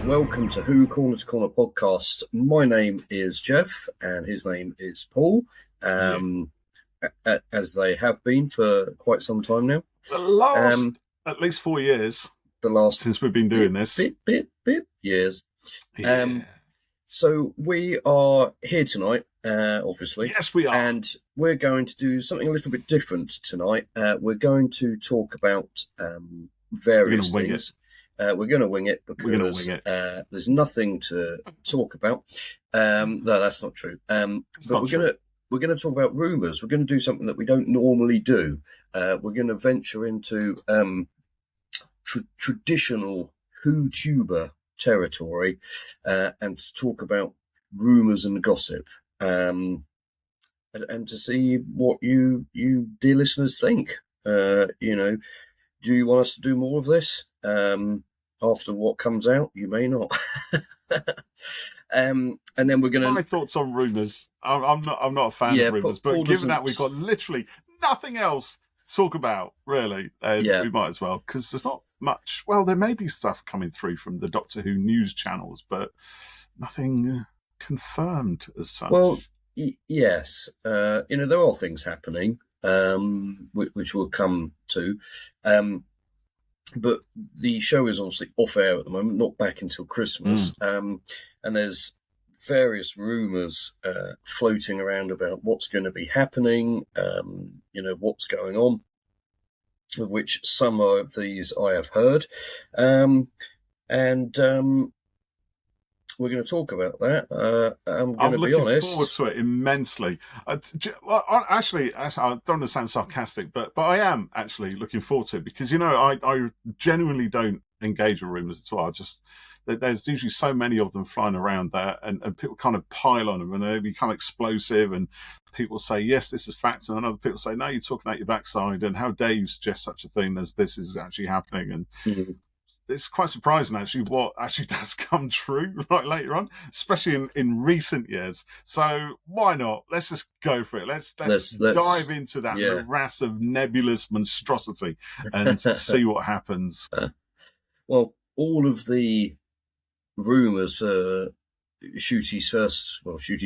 welcome to Who Corner to Corner podcast. My name is Geoff and his name is Paul, as they have been for quite some time now. The last at least 4 years. The last since we've been doing this. Years. Yeah. So we are here tonight, obviously. Yes, we are. And we're going to do something a little bit different tonight. We're going to talk about various things. We're going to wing it because there's nothing to talk about. No, that's not true. But we're going to talk about rumours. We're going to do something that we don't normally do. We're going to venture into traditional Who-tuber territory and to talk about rumours and gossip. And to see what you dear listeners think. Do you want us to do more of this? After what comes out, you may not. And then we're going to. My thoughts on rumours. I'm not a fan of rumours, but given that we've got literally nothing else to talk about, really, we might as well, because there's not much. Well, there may be stuff coming through from the Doctor Who news channels, but nothing confirmed as such. Well, yes, there are things happening, which we'll come to. But the show is obviously off air at the moment, not back until Christmas. And there's various rumours floating around about what's going to be happening, what's going on, of which some of these I have heard. We're going to talk about that. I'm looking forward to it immensely. Actually, I don't want to sound sarcastic, but I am actually looking forward to it because, I genuinely don't engage with rumours at all. There's usually so many of them flying around there and people kind of pile on them and they become explosive and people say, yes, this is fact. And other people say, no, you're talking out your backside and how dare you suggest such a thing as this is actually happening. And it's quite surprising, actually, what actually does come true later on, especially in recent years. So why not? Let's just go for it. Let's dive into that morass of nebulous monstrosity and see what happens. Well, all of the rumours for Shooty's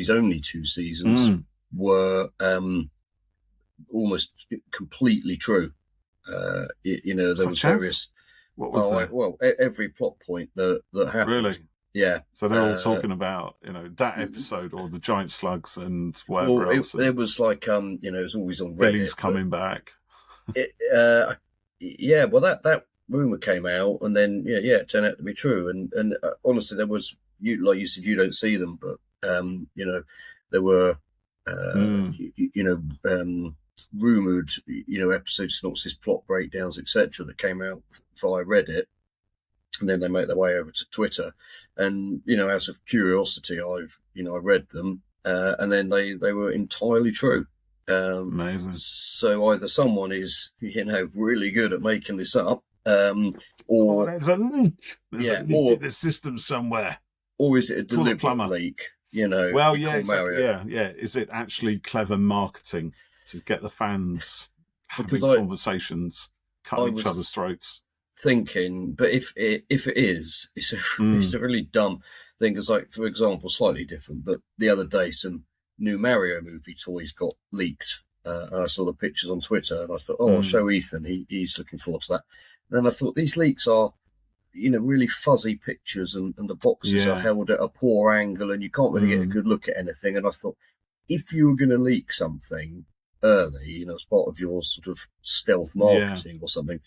only 2 seasons were almost completely true. There was various. What was that? Well, every plot point that happened. Really? Yeah. So they're all talking about, that episode or the giant slugs and whatever else. It was like, it was always on Reddit. Billy's coming back. Well, that rumour came out and then, it turned out to be true. And honestly, there was, like you said, you don't see them, but, there were, rumoured, episode synopsis, plot breakdowns, etc., that came out via Reddit, and then they make their way over to Twitter. And out of curiosity, I read them, and then they were entirely true. Amazing. So either someone is really good at making this up, or there's a leak. There's a leak in the system somewhere, or is it a deliberate leak? Well, yeah, exactly. Yeah. Is it actually clever marketing to get the fans having conversations, cutting each other's throats? Thinking, but if it is, it's a really dumb thing. Because, like, for example, slightly different, but the other day some new Mario movie toys got leaked. And I saw the pictures on Twitter, and I thought, I'll show Ethan. He's looking forward to that. And then I thought these leaks are, really fuzzy pictures, and the boxes are held at a poor angle, and you can't really get a good look at anything. And I thought, if you were going to leak something early, as part of your sort of stealth marketing or something,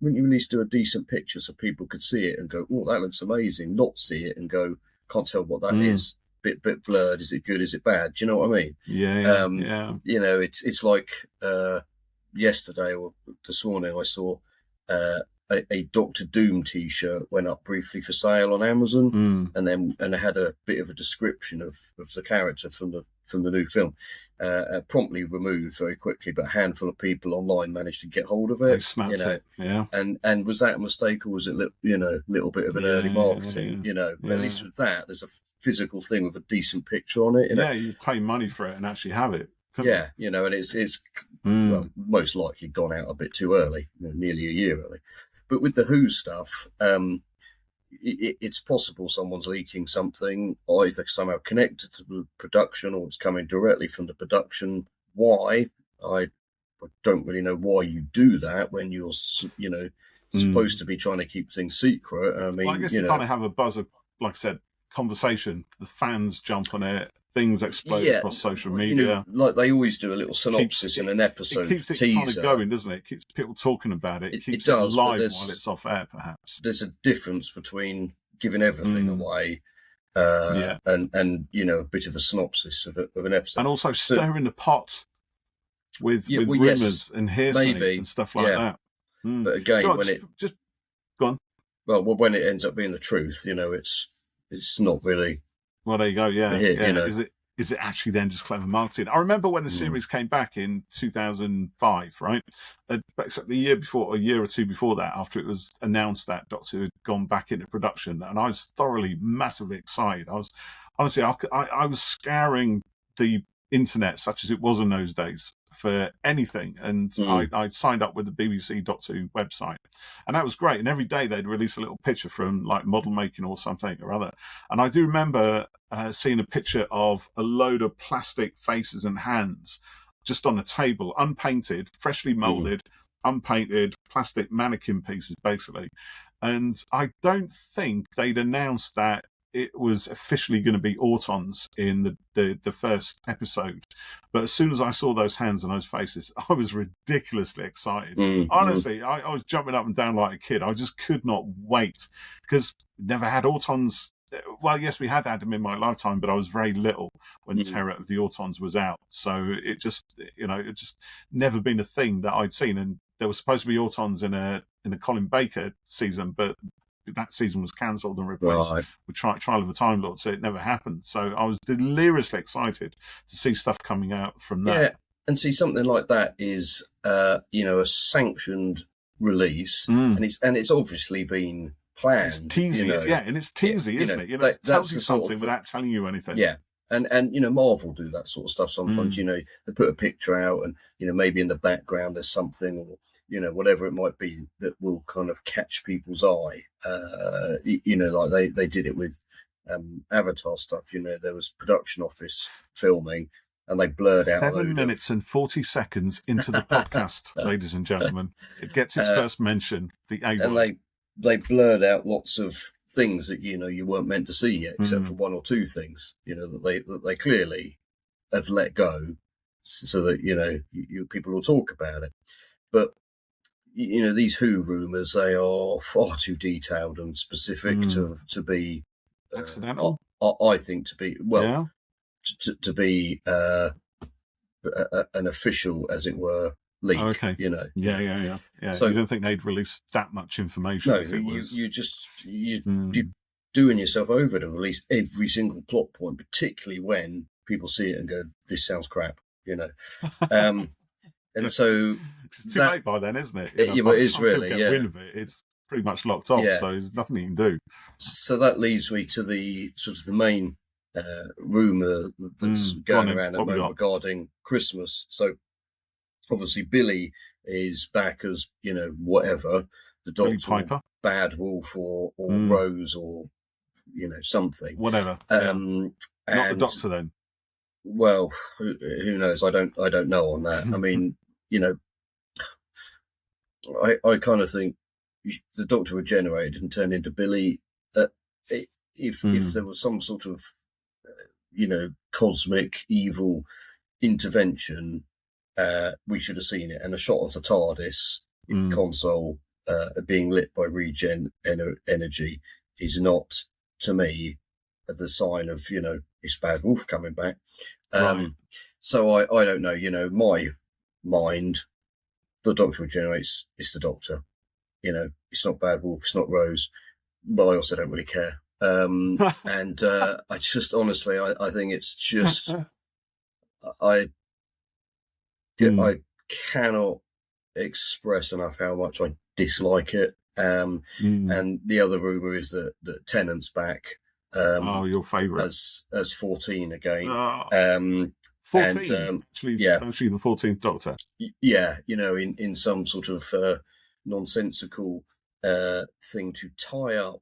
wouldn't you at least do a decent picture so people could see it and go, oh, that looks amazing, not see it and go, can't tell what that is, bit blurred, is it good, is it bad? Do you know what I mean? Yeah. It's like yesterday or this morning I saw a Doctor Doom T-shirt went up briefly for sale on Amazon, and it had a bit of a description of the character from the new film. Promptly removed very quickly, but a handful of people online managed to get hold of it. They snapped it, And was that a mistake, or was it little bit of an early marketing? But at least with that, there's a physical thing with a decent picture on it. You pay money for it and actually have it. And it's well, most likely gone out a bit too early, nearly a year early. But with the Who stuff, it's possible someone's leaking something, either somehow connected to the production or it's coming directly from the production. Why? I don't really know why you do that when you're, supposed to be trying to keep things secret. I mean, I guess you kind of have a buzz of, like I said, conversation. The fans jump on it. Things explode across social media. Like they always do a little synopsis in an episode. It keeps it teaser. kind of going, doesn't it? It keeps people talking about it. It keeps it does, live while it's off air, perhaps. There's a difference between giving everything away and a bit of a synopsis of an episode. And also stirring the pot with rumours and hearsay and stuff like that. But again, when just go on. Well, when it ends up being the truth, it's not really. Well, there you go. Yeah. Is it actually then just clever marketing? I remember when the series came back in 2005, right? Except the year before, a year or two before that, after it was announced that Doctor Who had gone back into production, and I was thoroughly, massively excited. I was honestly, I was scouring the internet, such as it was in those days, for anything, and I signed up with the BBC Doctor Who website, and that was great. And every day they'd release a little picture from like model making or something or other, and I do remember seeing a picture of a load of plastic faces and hands just on a table, unpainted, freshly molded, unpainted plastic mannequin pieces basically. And I don't think they'd announced that it was officially going to be Autons in the first episode. But as soon as I saw those hands and those faces, I was ridiculously excited. Honestly, I was jumping up and down like a kid. I just could not wait, because never had Autons. Well, yes, we had them in my lifetime, but I was very little when Terror of the Autons was out. So it just never been a thing that I'd seen. And there was supposed to be Autons in a Colin Baker season, but that season was cancelled and replaced with Trial of the Time Lord, so it never happened. So I was deliriously excited to see stuff coming out from that. Yeah, and see, something like that is, a sanctioned release, and it's obviously been planned. It's teasy, and it's teasy, isn't it? It tells you something without telling you anything. Yeah. And Marvel do that sort of stuff sometimes. They put a picture out, and maybe in the background there's something, or whatever it might be, that will kind of catch people's eye. Like they did it with Avatar stuff. There was production office filming, and they blurred out 7 minutes and 40 seconds into the podcast, ladies and gentlemen. It gets its first mention, the A word. And they blurred out lots of things that you weren't meant to see yet, except for one or two things that they clearly have let go, so that people will talk about it. But these Who rumours, they are far too detailed and specific to be accidental. I think to be to be an official, as it were, leak. Oh, okay. Yeah. So you don't think they'd release that much information? No, if it was... you're doing yourself over to release every single plot point, particularly when people see it and go, "This sounds crap," And so it's too late by then, isn't it? It is really. Get wind of it, it's pretty much locked off. So there's nothing you can do. So that leads me to the sort of the main rumour that's going around at the moment regarding Christmas. So obviously Billy is back as whatever, the Doctor, Bad Wolf, or Rose, or something, whatever. Not the Doctor then. Well, who knows? I don't know on that. I mean, I kind of think the Doctor regenerated and turned into Billy. If there was some sort of cosmic evil intervention, we should have seen it. And a shot of the TARDIS console being lit by regen energy is not, to me, the sign of it's Bad Wolf coming back. So I don't know. My mind, the Doctor regenerates. It's the Doctor. It's not Bad Wolf. It's not Rose. But I also don't really care. And I just honestly, I think it's just I cannot express enough how much I dislike it. And the other rumor is that Tennant's back. Your favourite as 14 again. 14, actually the 14th Doctor. Yeah, in some sort of nonsensical thing to tie up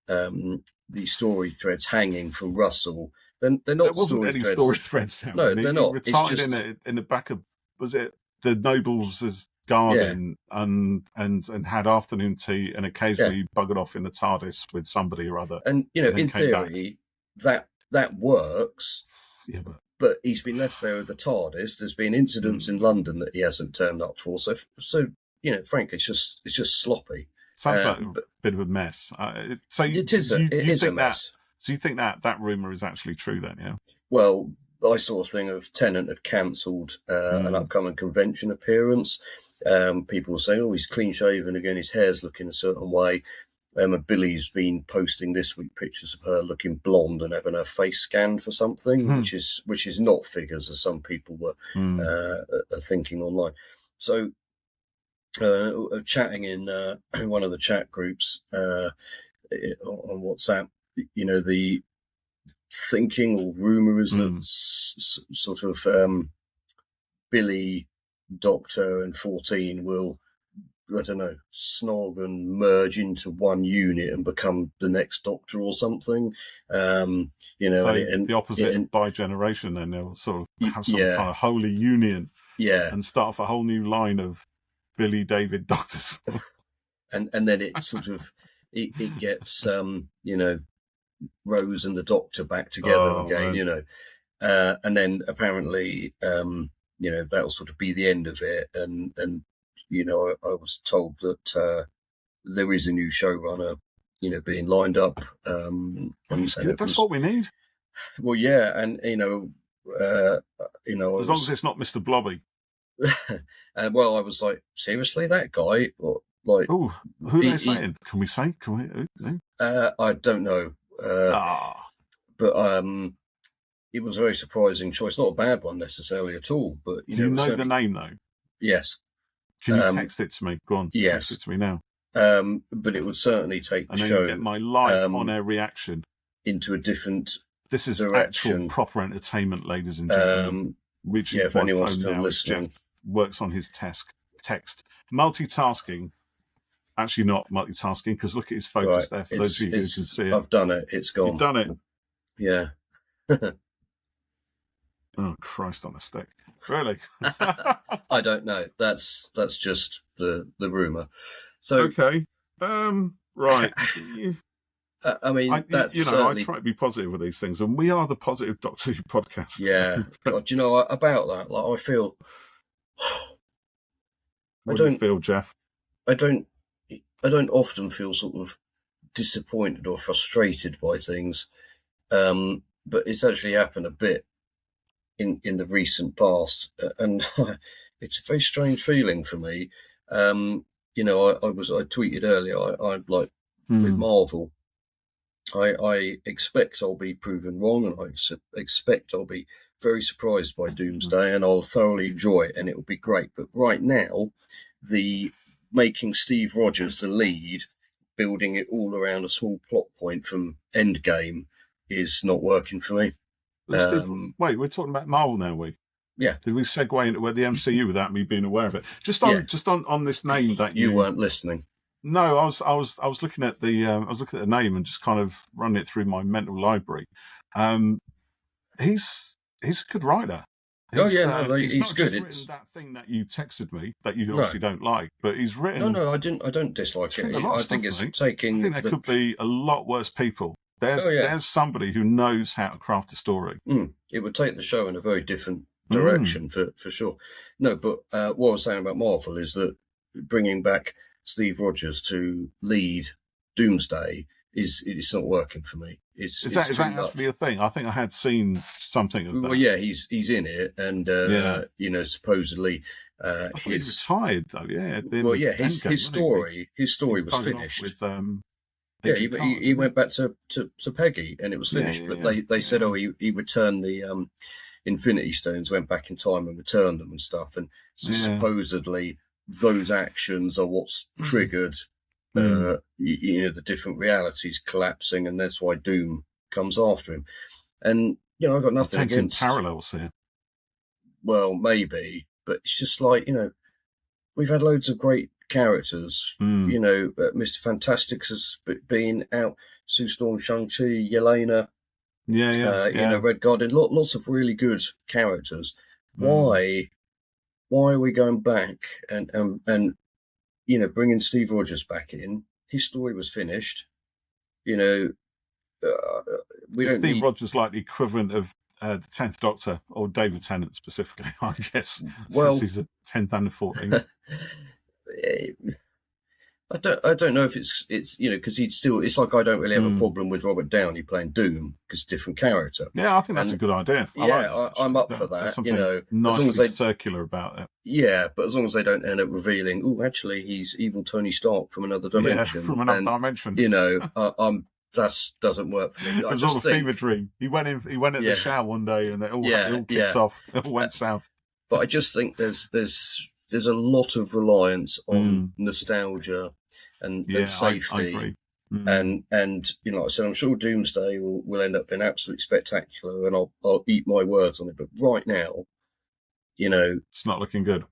the story threads hanging from Russell. They're not there wasn't story any threads. story threads. No, they're not. He retired It's just in the back of, was it the nobles' garden, and had afternoon tea, and occasionally buggered off in the TARDIS with somebody or other. And in theory, that works. Yeah, but he's been left there with the TARDIS. There's been incidents in London that he hasn't turned up for. So frankly, it's just sloppy. Sounds like a bit of a mess. So it is a mess. So you think that rumour is actually true then, yeah? Well, I saw a thing of Tennant had cancelled an upcoming convention appearance. People were saying, oh, he's clean-shaven again, his hair's looking a certain way. Billy's been posting this week pictures of her looking blonde and having her face scanned for something, which is not figures, as some people were thinking online. So, chatting in one of the chat groups on WhatsApp, the thinking or rumour is that sort of Billy, Doctor, and 14 will, I don't know, snog and merge into one unit and become the next Doctor or something. So the opposite by generation, then they'll sort of have some kind of holy union, and start off a whole new line of Billy, David Doctors. and then it sort of it gets Rose and the Doctor back together again, and then apparently that'll sort of be the end of it, and I was told that there is a new showrunner, being lined up. That's what we need. Well, yeah, and as long as it's not Mr. Blobby. And I was like, seriously, that guy? Like, who are they saying? Can we say? I don't know. But it was a very surprising choice. Not a bad one necessarily at all. But do you know the name though? Yes. Can you text it to me? Go on. Yes. Text it to me now. But it would certainly take the show. Get my live on-air reaction into a different. This is direction. Actual proper entertainment, ladies and gentlemen. If anyone's still listening, Geoff works on his text. Multitasking. Actually, not multitasking, because look at his focus there. For those of you who can see it, I've done it. It's gone. You've done it. Yeah. Oh, Christ on a stick! Really? I don't know. That's just the rumour. So okay, right. I mean, that's certainly... I try to be positive with these things, and we are the Positive Doctor Who podcast. Yeah. God, do you know about that? Like, I feel. What do you feel, Geoff? I don't often feel sort of disappointed or frustrated by things, but it's actually happened a bit in the recent past, and it's a very strange feeling for me. I tweeted earlier, I like with Marvel, I expect I'll be proven wrong, and I expect I'll be very surprised by Doomsday, and I'll thoroughly enjoy it, and it will be great. But right now, making Steve Rogers the lead, building it all around a small plot point from Endgame, is not working for me. Wait, we're talking about Marvel now, Yeah. Did we segue into where the MCU without me being aware of it? Just on this name that you weren't listening. No, I was looking at the name and just kind of running it through my mental library. He's a good writer. He's not good. Just written that thing that you texted me that you obviously don't like, but he's written. No, I don't dislike it. I think it's taking. I think there could be a lot worse people. There's somebody who knows how to craft a story. It would take the show in a very different direction for sure. No, but what I was saying about Marvel is that bringing back Steve Rogers to lead Doomsday it's not working for me. Is that actually a thing? I think I had seen something of that. Well, yeah, he's in it, and supposedly he's retired though. Yeah. His story was finished. He went back to Peggy, and it was finished. But they said, he returned the Infinity Stones, went back in time and returned them and stuff, and supposedly those actions are what's triggered. The different realities collapsing, and that's why Doom comes after him. And I've got nothing against parallels here. Well, maybe, but it's just like we've had loads of great characters. Mr. Fantastic has been out. Sue Storm, Shang-Chi, Yelena, Red Guardian, lots of really good characters. Why are we going back and bringing Steve Rogers back in? His story was finished. We don't Steve need... Rogers like the equivalent of the 10th Doctor, or David Tennant specifically, I guess, well, since he's the 10th and the 14th. I don't know if it's because it's like I don't really have a problem with Robert Downey playing Doom because different character. Yeah, I think that's a good idea. I'm up for that. Nicely as long as they circular about it. Yeah, but as long as they don't end up revealing, oh, actually, he's evil Tony Stark from another dimension. Yeah, from another dimension. That doesn't work for me. It was all a fever dream. He went in the shower one day, and it all kicked off. It all went south. But I just think there's a lot of reliance on nostalgia and safety. I agree. And like I said, I'm sure Doomsday will end up being absolutely spectacular, and I'll eat my words on it. But right now, it's not looking good.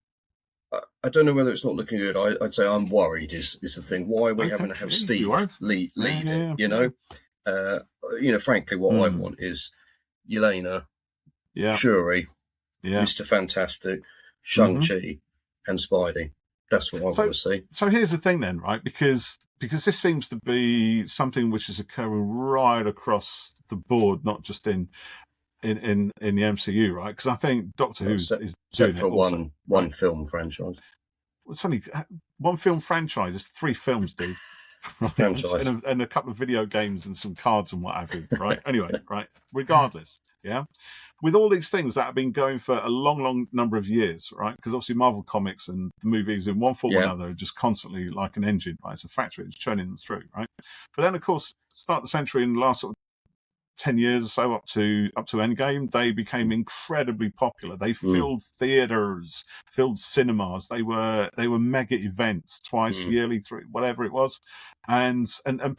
I don't know whether it's not looking good. I'd say I'm worried is the thing. Why are we having to have Steve lead it? Frankly, what I want is Yelena, Shuri, Mr. Fantastic, Shang-Chi, and Spidey. That's what I want to see. So here's the thing then, right? Because this seems to be something which is occurring right across the board, not just in the MCU, right? Because I think Doctor Who is doing for it also, one film franchise. It's only one film franchise. It's 3 films, dude. Franchise. and a couple of video games and some cards and what have you, right? Anyway, right. Regardless, with all these things that have been going for a long, long number of years, right? Because obviously Marvel Comics and the movies in one form or another are just constantly like an engine, right? It's a factory, it's churning them through, right? But then, of course, start of the century in the last sort of 10 years or so up to Endgame, they became incredibly popular. They filled theaters, filled cinemas. They were mega events, twice yearly, whatever it was, and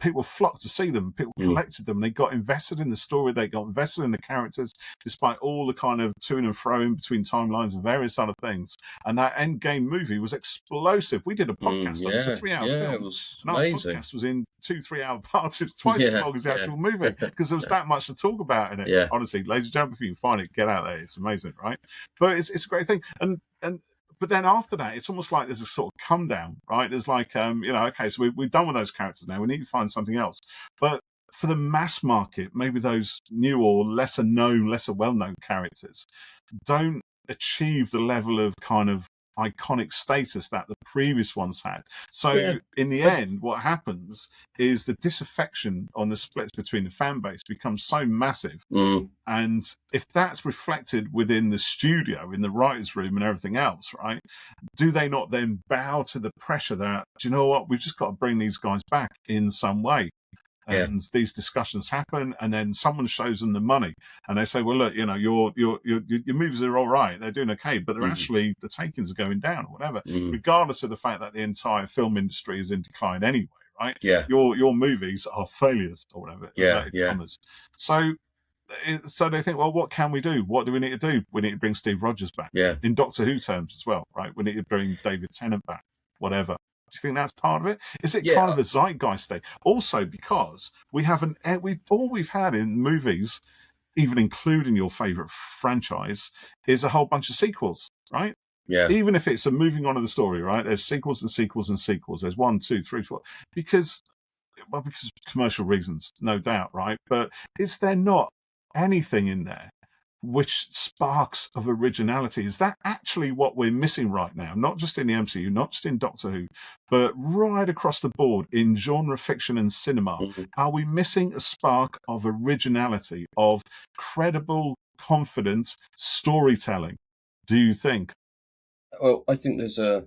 people flocked to see them. People collected them. They got invested in the story. They got invested in the characters, despite all the kind of to and fro in between timelines and various other things. And that Endgame movie was explosive. We did a podcast on it. It's a 3-hour film. It was amazing. Our podcast was in 2-3 hour parts. It was twice as long as the actual movie because there was that much to talk about in it. Yeah. Honestly, ladies and gentlemen, if you can find it, get out there. It's amazing, right? But it's a great thing. But then after that, it's almost like there's a sort of come down, right? There's like, okay, so we've done with those characters now. We need to find something else. But for the mass market, maybe those new or lesser known, lesser well-known characters don't achieve the level of kind of iconic status that the previous ones had. So in the end, what happens is the disaffection on the splits between the fan base becomes so massive. And if that's reflected within the studio, in the writer's room and everything else, right, do they not then bow to the pressure that, do you know what, we've just got to bring these guys back in some way? And these discussions happen, and then someone shows them the money, and they say, "Well, look, your movies are all right; they're doing okay, but they're actually the takings are going down, or whatever." Regardless of the fact that the entire film industry is in decline anyway, right? Your movies are failures, or whatever. So they think, well, what can we do? What do we need to do? We need to bring Steve Rogers back. In Doctor Who terms as well, right? We need to bring David Tennant back. Whatever. Do you think that's part of it? Is it kind of a zeitgeist thing? Also, because we've had in movies, even including your favourite franchise, is a whole bunch of sequels, right? Even if it's a moving on of the story, right? There's sequels and sequels and sequels. There's 1, 2, 3, 4. Because of commercial reasons, no doubt, right? But is there not anything in there which sparks of originality? Is that actually what we're missing right now? Not just in the MCU, not just in Doctor Who, but right across the board in genre fiction and cinema. Are we missing a spark of originality, of credible, confident storytelling, do you think? Well, I think there's a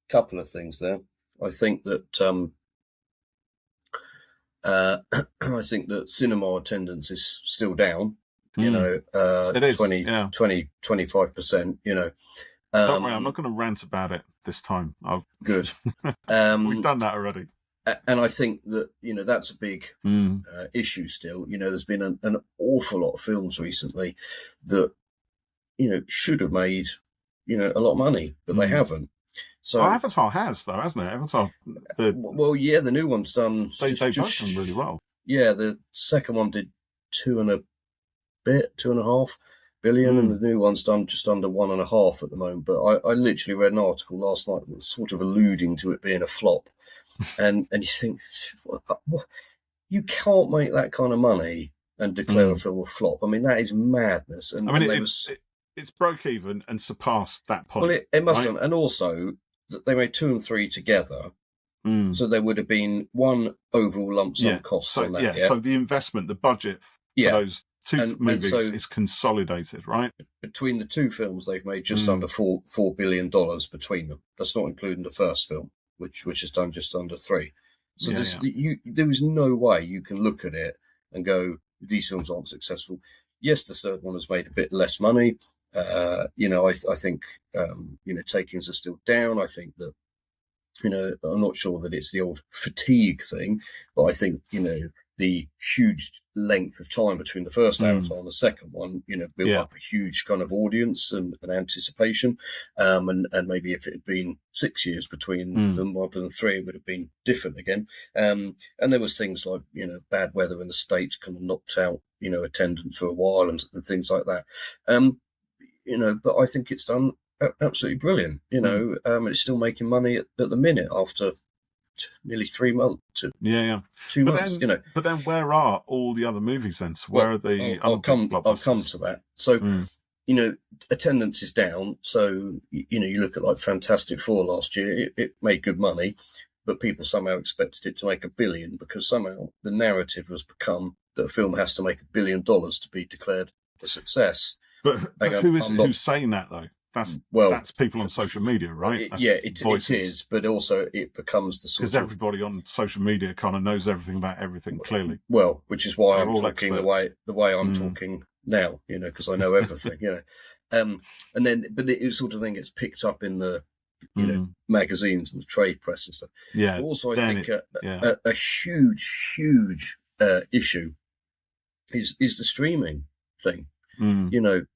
couple of things there. I think that I think that cinema attendance is still down. It is 25%, Don't worry, I'm not going to rant about it this time. Good. We've done that already. And I think that, that's a big issue still. There's been an awful lot of films recently that, should have made, a lot of money, but they haven't. So Avatar has, though, hasn't it? Avatar. the new one's done. They've done really well. Yeah, the second one did 2.5 billion, and the new one's done just under 1.5 at the moment. But I literally read an article last night that was sort of alluding to it being a flop, and you think, what? You can't make that kind of money and declare a film a flop. I mean, that is madness. And I mean, it's broke even and surpassed that point. Well, it mustn't, right? And also they made 2 and 3 together. So there would have been one overall lump sum cost on that. So the investment, the budget for those two movies is consolidated, right? Between the two films, they've made just under $4 billion between them. That's not including the first film, which has done just under 3. So there is no way you can look at it and go, these films aren't successful. Yes, the third one has made a bit less money. I think takings are still down. I think that, I'm not sure that it's the old fatigue thing, but I think, the huge length of time between the first Avatar and the second one, built up a huge kind of audience and anticipation. And maybe if it had been 6 years between them rather than 3, it would have been different again. And there was things like, bad weather in the States kind of knocked out, attendance for a while and things like that. But I think it's done absolutely brilliant. It's still making money at the minute after nearly 3 months. 2 months. But then, where are all the other movies then? So where are the? I'll come to that. So, attendance is down. So you look at like Fantastic Four last year. It made good money, but people somehow expected it to make $1 billion because somehow the narrative has become that a film has to make $1 billion to be declared a success. But who's saying that though? That's people on social media, right? It is, but also it becomes the sort of... Because everybody on social media kind of knows everything about everything, clearly. Well, which is why I'm talking the way I'm talking now, because I know everything, and then, but the sort of thing gets picked up in the, magazines and the trade press and stuff. Yeah. But also, I think a huge issue is the streaming thing,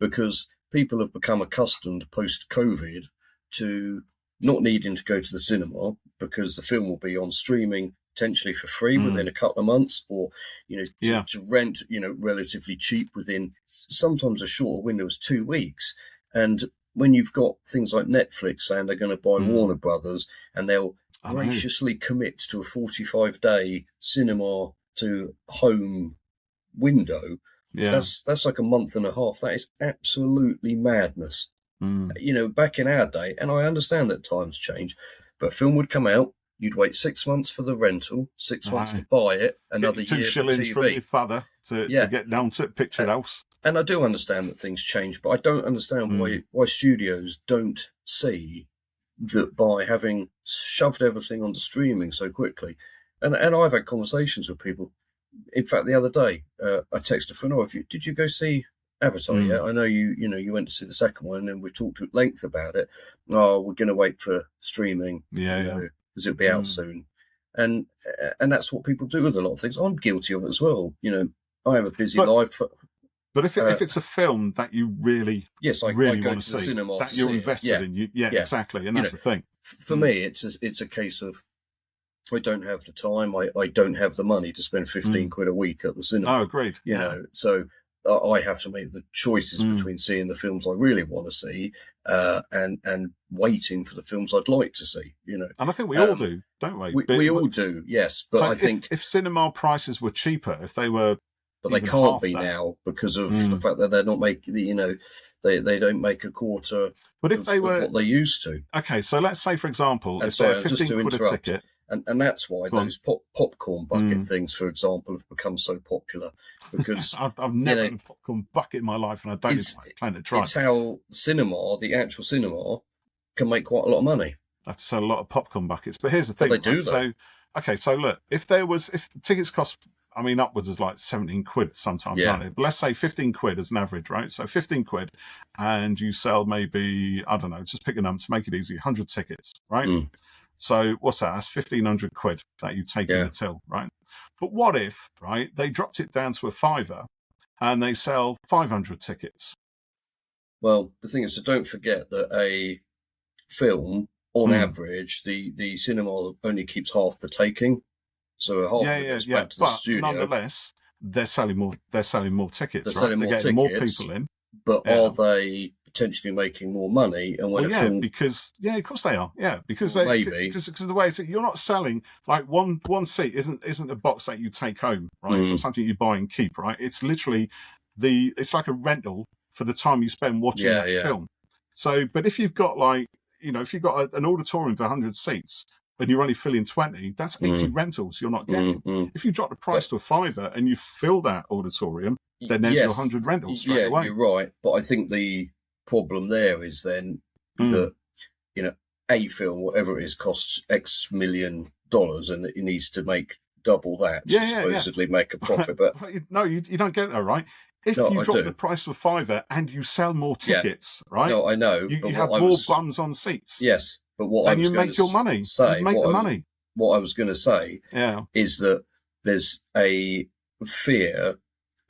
because people have become accustomed post-COVID to not needing to go to the cinema because the film will be on streaming potentially for free within a couple of months, or to rent relatively cheap within sometimes a shorter window is 2 weeks. And when you've got things like Netflix saying they're going to buy Warner Brothers and they'll graciously commit to a 45-day cinema to home window. Yeah. That's like a month and a half. That is absolutely madness. Back in our day, and I understand that times change, but a film would come out, you'd wait 6 months for the rental, 6 months to buy it, another year for TV. 2 shillings from your father to get down to Picture House. And I do understand that things change, but I don't understand why studios don't see that by having shoved everything onto streaming so quickly. And I've had conversations with people. In fact, the other day, I texted a friend, did you go see Avatar yet? I know you went to see the second one and we've talked at length about it. Oh, we're going to wait for streaming. Because it'll be out soon. And that's what people do with a lot of things. I'm guilty of it as well. I have a busy life. But if it's a film that you really I go want to the cinema that you're invested in, exactly. And that's the thing. For me, it's a case of, I don't have the time. I don't have the money to spend 15 quid a week at the cinema. Oh, agreed. So I have to make the choices between seeing the films I really want to see and waiting for the films I'd like to see. And I think we all do, don't we? We all do, yes. But I think if cinema prices were cheaper, if they were, but they can't be now because of the fact that they're not making they don't make a quarter. But if they were what they used to. Okay, so let's say, for example, if they're 15 quid a ticket. And that's why those popcorn bucket things, for example, have become so popular. Because I've never had a popcorn bucket in my life, and I don't plan to try. It's how the actual cinema, can make quite a lot of money. I have to sell a lot of popcorn buckets. But here's the thing. But they do, though. So look, if the tickets cost, upwards of like 17 quid sometimes, aren't they? But let's say 15 quid as an average, right? So 15 quid, and you sell maybe, I don't know, just pick a number to make it easy, 100 tickets, right? So what's that? That's 1,500 quid that you take in the till, right? But what if, right, they dropped it down to a £5 and they sell 500 tickets? Well, the thing is, so don't forget that a film, on average, the cinema only keeps half the taking. So half of it goes back to the but studio. Nonetheless, they're selling more. They're selling more tickets. They're right? selling they're more getting tickets, more people in. But are they potentially making more money? And when because of course they are. Yeah, because because the way you're not selling like one seat isn't a box that you take home, right? It's not something you buy and keep, right? It's literally it's like a rental for the time you spend watching that film. So, but if you've got if you've got an auditorium for 100 seats and you're only filling 20, that's 80 rentals you're not getting. If you drop the price to a £5 and you fill that auditorium, then there's your 100 rentals straight away. You're right. But I think the problem there is then that, a film, whatever it is, costs X million dollars and it needs to make double that to supposedly make a profit. But no, you don't get that, right? If you drop the price to a £5 and you sell more tickets, right? No, I know. You have more bums on seats. Yes, but what I was you make your money. Say, you make the money. What I was going to say is that there's a fear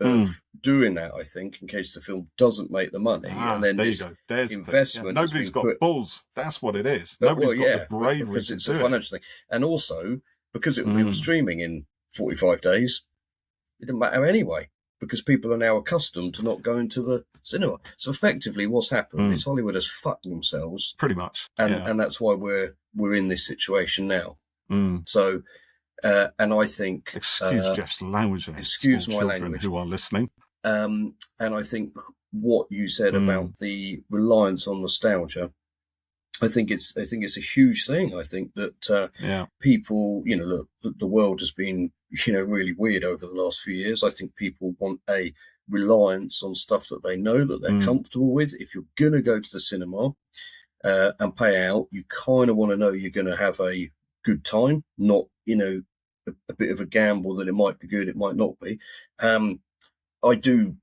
of doing that, I think, in case the film doesn't make the money. And then there you go. There's investment. Nobody's got balls. That's what it is. Nobody's got the bravery because to it's do a financial thing. And also, because it will be on streaming in 45 days, it doesn't matter anyway, because people are now accustomed to not going to the cinema. So effectively what's happened is Hollywood has fucked themselves. Pretty much. And that's why we're in this situation now. So... and I think... Excuse Geoff's language. Excuse my language. Who are listening. And I think what you said about the reliance on nostalgia, I think it's a huge thing. I think that people, look, the world has been, really weird over the last few years. I think people want a reliance on stuff that they know, that they're comfortable with. If you're going to go to the cinema and pay out, you kind of want to know you're going to have a good time, not, a bit of a gamble that it might be good, it might not be. I do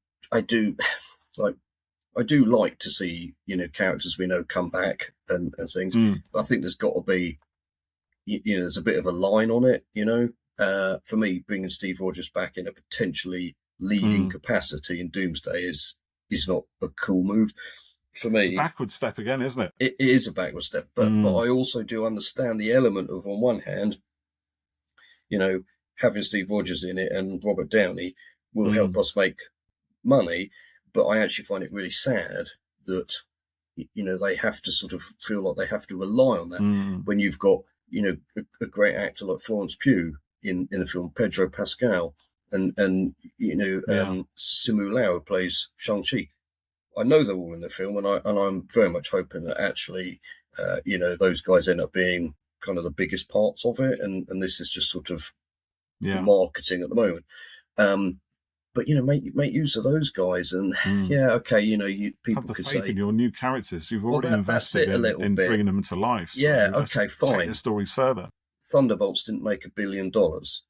like to see, characters we know come back and things. But I think there's got to be, there's a bit of a line on it, For me, bringing Steve Rogers back in a potentially leading capacity in Doomsday is not a cool move. For me, it's a backward step again, isn't it? It is a backward step, but I also do understand the element of, on one hand, having Steve Rogers in it and Robert Downey will help us make money, but I actually find it really sad that, they have to sort of feel like they have to rely on that when you've got, a great actor like Florence Pugh in the film, Pedro Pascal, and Simu Liu, who plays Shang-Chi. I know they're all in the film, and I'm very much hoping that actually, those guys end up being kind of the biggest parts of it, and this is just sort of marketing at the moment. But make use of those guys, and people have the could faith say in your new characters. You've already invested in bit. Bringing them to life. So fine. Take the stories further. Thunderbolts didn't make $1 billion.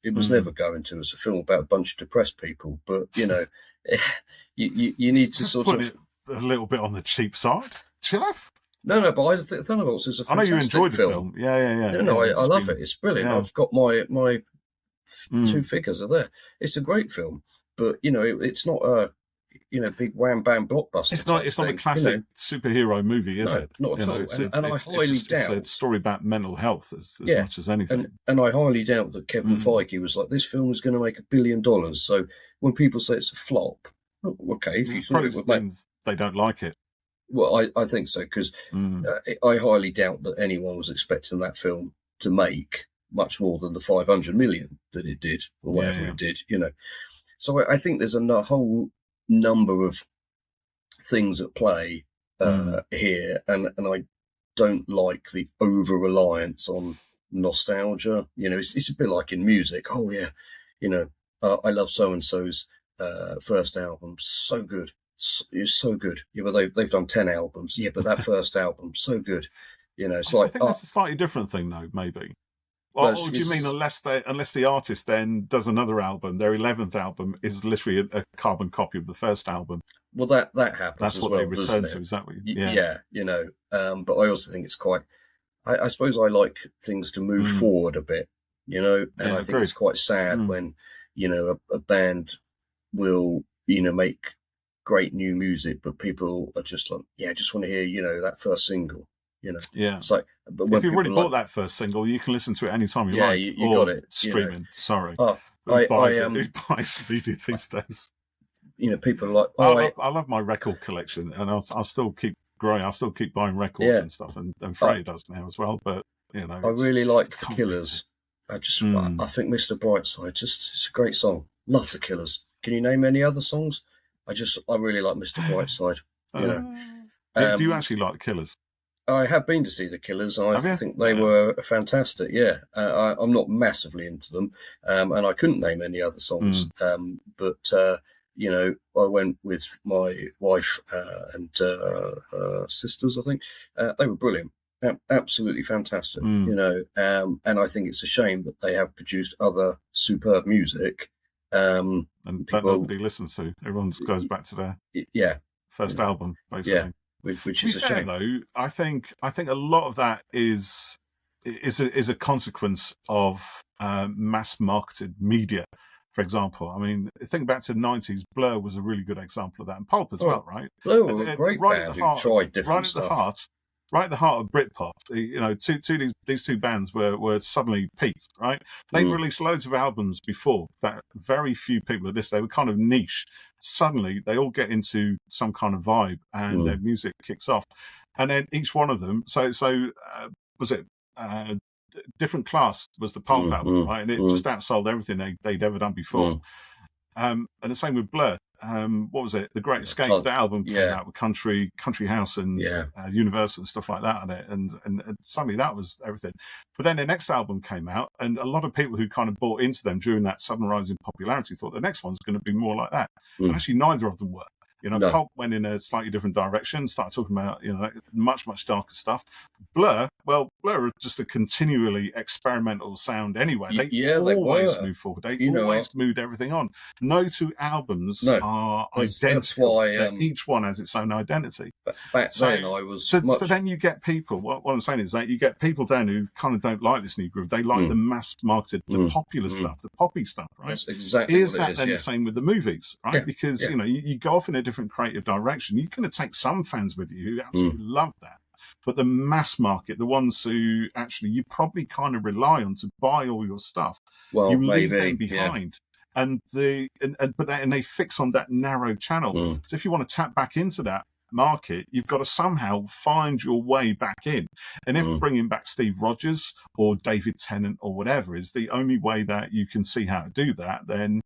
It was never going to as a film about a bunch of depressed people. But you need to sort put of it a little bit on the cheap side, Geoff. No, but I think Thunderbolts is a fantastic I know you enjoyed the film. Yeah. I love it. It's brilliant. I've got my 2 figures are there. It's a great film, but it's not a big wham bam blockbuster. It's not a classic superhero movie, is it? Not at all. And I highly doubt it's a story about mental health as much as anything. And I highly doubt that Kevin Feige was like, this film is going to make $1 billion. So when people say it's a flop, okay, if you thought it would make, they don't like it. Well, I think so, because I highly doubt that anyone was expecting that film to make much more than the 500 million that it did, or whatever it did, So I think there's a whole number of things at play here, and I don't like the over-reliance on nostalgia. It's a bit like in music. Oh, yeah, I love so-and-so's first album. So good. It's so good. Yeah, but they've done 10 albums. Yeah, but that first album, so good. It's like... I think that's a slightly different thing, though, maybe. Or do you mean unless the artist then does another album, their 11th album is literally a carbon copy of the first album? Well, that happens. That's what they return to, is that what but I also think it's quite... I suppose I like things to move forward a bit, and I think it's quite sad when, a band will, make great new music, but people are just like, I just want to hear, that first single, Yeah. It's like, but when If you've already people bought that first single, you can listen to it anytime you like. you or got it. Streaming. Sorry. Oh, Who buys I it? Who buys media these days? People are like, I love my record collection, and I'll still keep growing. I'll still keep buying records Yeah. and stuff, and Freya does now as well. But I really like The can't Killers. I think Mr. Brightside, it's a great song. Love The Killers. Can you name any other songs? I really like Mr. Brightside. Do you actually like The Killers? I have been to see The Killers, and I think they were fantastic. Yeah, I'm not massively into them, and I couldn't name any other songs. But I went with my wife and sisters. I think they were brilliant, absolutely fantastic. And I think it's a shame that they have produced other superb music, and that nobody listens to. Everyone goes back to their first album, basically. Yeah. Which is a shame, though. I think a lot of that is a consequence of mass marketed media. For example, I mean, think back to the 90s. Blur was a really good example of that, and Pulp as well, right? Blur were a great band who tried different stuff. Right at the heart of Britpop, these two bands were suddenly peaked, right? They released loads of albums before that. Very few people at this. They were kind of niche. Suddenly, they all get into some kind of vibe, and their music kicks off. And then each one of them. So was it Different Class was the Pulp album, right? And it just outsold everything they'd ever done before. And the same with Blur. What was it? The Great Escape. The album came out with country house and Universal and stuff like that on it, and suddenly that was everything. But then the next album came out, and a lot of people who kind of bought into them during that sudden rise in popularity thought the next one's going to be more like that. Actually, neither of them were. Pulp went in a slightly different direction, started talking about, much, much darker stuff. Blur are just a continually experimental sound anyway. They always move forward. They always moved everything on. No two albums are identical. That's why each one has its own identity. Back then, I was so then you get people. What I'm saying is that you get people then who kind of don't like this new groove. They like the mass-marketed, the popular stuff, the poppy stuff, right? That's exactly is that then the same with the movies, right? Because you go off in a different creative direction. You're going to take some fans with you who absolutely love that. But the mass market, the ones who actually you probably kind of rely on to buy all your stuff, you leave them behind. And they fix on that narrow channel. So if you want to tap back into that market, you've got to somehow find your way back in. And if bringing back Steve Rogers or David Tennant or whatever is the only way that you can see how to do that, then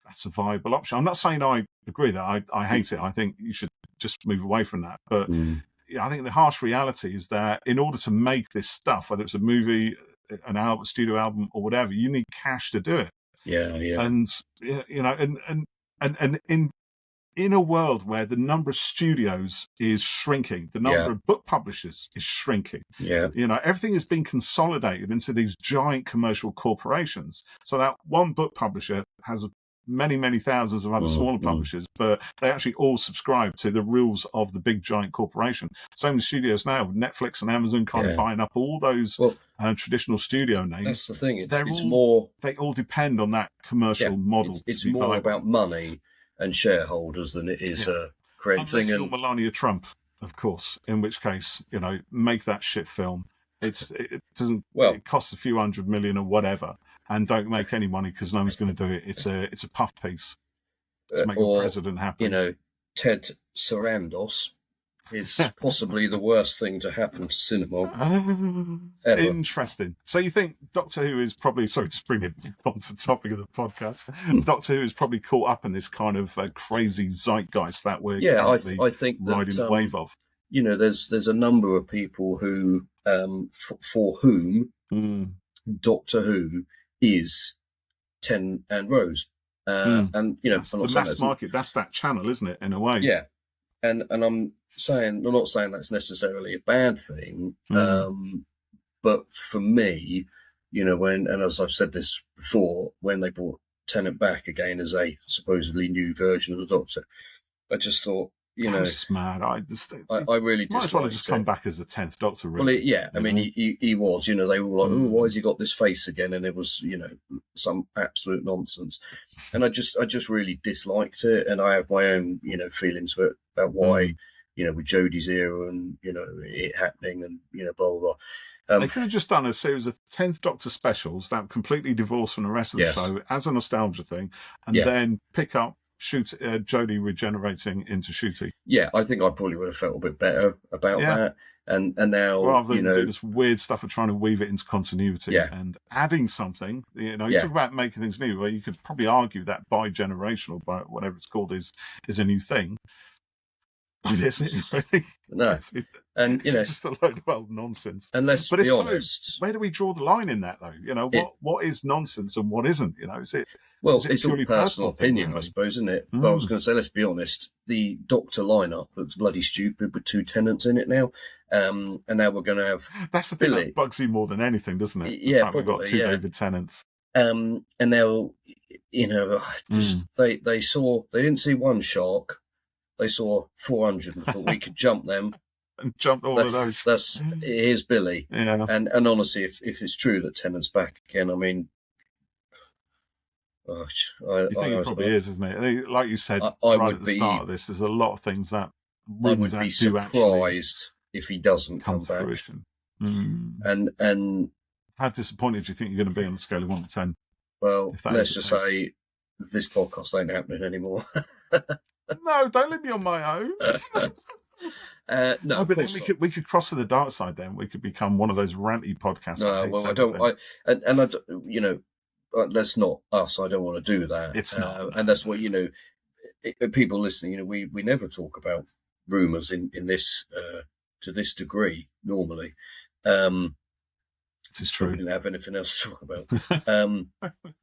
that's a viable option. I'm not saying I agree that I hate it. I think you should just move away from that. But I think the harsh reality is that in order to make this stuff, whether it's a movie, an album, studio album, or whatever, you need cash to do it. And and in a world where the number of studios is shrinking, the number of book publishers is shrinking. Everything is being consolidated into these giant commercial corporations. So that one book publisher has many thousands of other smaller publishers, but they actually all subscribe to the rules of the big giant corporation. So many studios now, Netflix and Amazon kind of buying up all those traditional studio names. That's the thing. It's more. They all depend on that commercial model. It's more about money and shareholders than it is a creative thing. Unless you're Melania Trump, of course, in which case, make that shit film. It doesn't. It costs a few $100 million or whatever, and don't make any money because no one's going to do it. It's a puff piece to make the president happy. Ted Sarandos is possibly the worst thing to happen to cinema ever. Interesting. So you think Doctor Who is probably, sorry, just bring it on to the topic of the podcast, Doctor Who is probably caught up in this kind of crazy zeitgeist that we're currently I think riding the wave of. There's a number of people who, for whom Doctor Who is Tennant and Rose. And, that's the mass market, that's that channel, isn't it, in a way? Yeah. And I'm not saying that's necessarily a bad thing, but for me, and as I've said this before, when they brought Tennant back again as a supposedly new version of the Doctor, I just thought, it's mad. I really might as well have just come back as the 10th Doctor. Really. Well, I mean, he was. They were like, "Oh, why has he got this face again?" And it was, some absolute nonsense. And I just really disliked it, and I have my own, feelings about why with Jodie's era and it happening and blah blah blah. They could have just done a series of 10th Doctor specials that completely divorced from the rest of the show as a nostalgia thing, and then pick up Jodie regenerating into Ncuti. Yeah, I think I probably would have felt a bit better about that. And now, rather than do this weird stuff of trying to weave it into continuity and adding something, you talk about making things new. Well, you could probably argue that bi-generational, by whatever it's called, is a new thing. But isn't it really? No, it's just a load of old nonsense. And let's be honest, where do we draw the line in that, though? What is nonsense and what isn't? It's all personal opinion, really? I suppose, isn't it? But I was going to say, let's be honest. The Doctor lineup looks bloody stupid with 2 Tennants in it now, and now we're going to have that's the Billy. Thing that bugs you more than anything, doesn't it? Yeah, probably. We've got 2 David Tennants. And now, they didn't see one shark. They saw 400 and thought we could jump them. And jump all of those. Here's Billy. Yeah. And honestly, if it's true that Tennant's back again, I mean, I think it probably is, isn't it? Like you said at the start of this, there's a lot of things that I would be surprised if he doesn't come to back. Fruition. And how disappointed do you think you're going to be on the scale of 1 to 10? Well, let's just say this podcast ain't happening anymore. No, don't leave me on my own. No, but then we could cross to the dark side. Then we could become one of those ranty podcasts. No, well, I don't. Let's not us. I don't want to do that. It's not, and that's what people listening. We never talk about rumours in this to this degree normally. It's true. We didn't have anything else to talk about.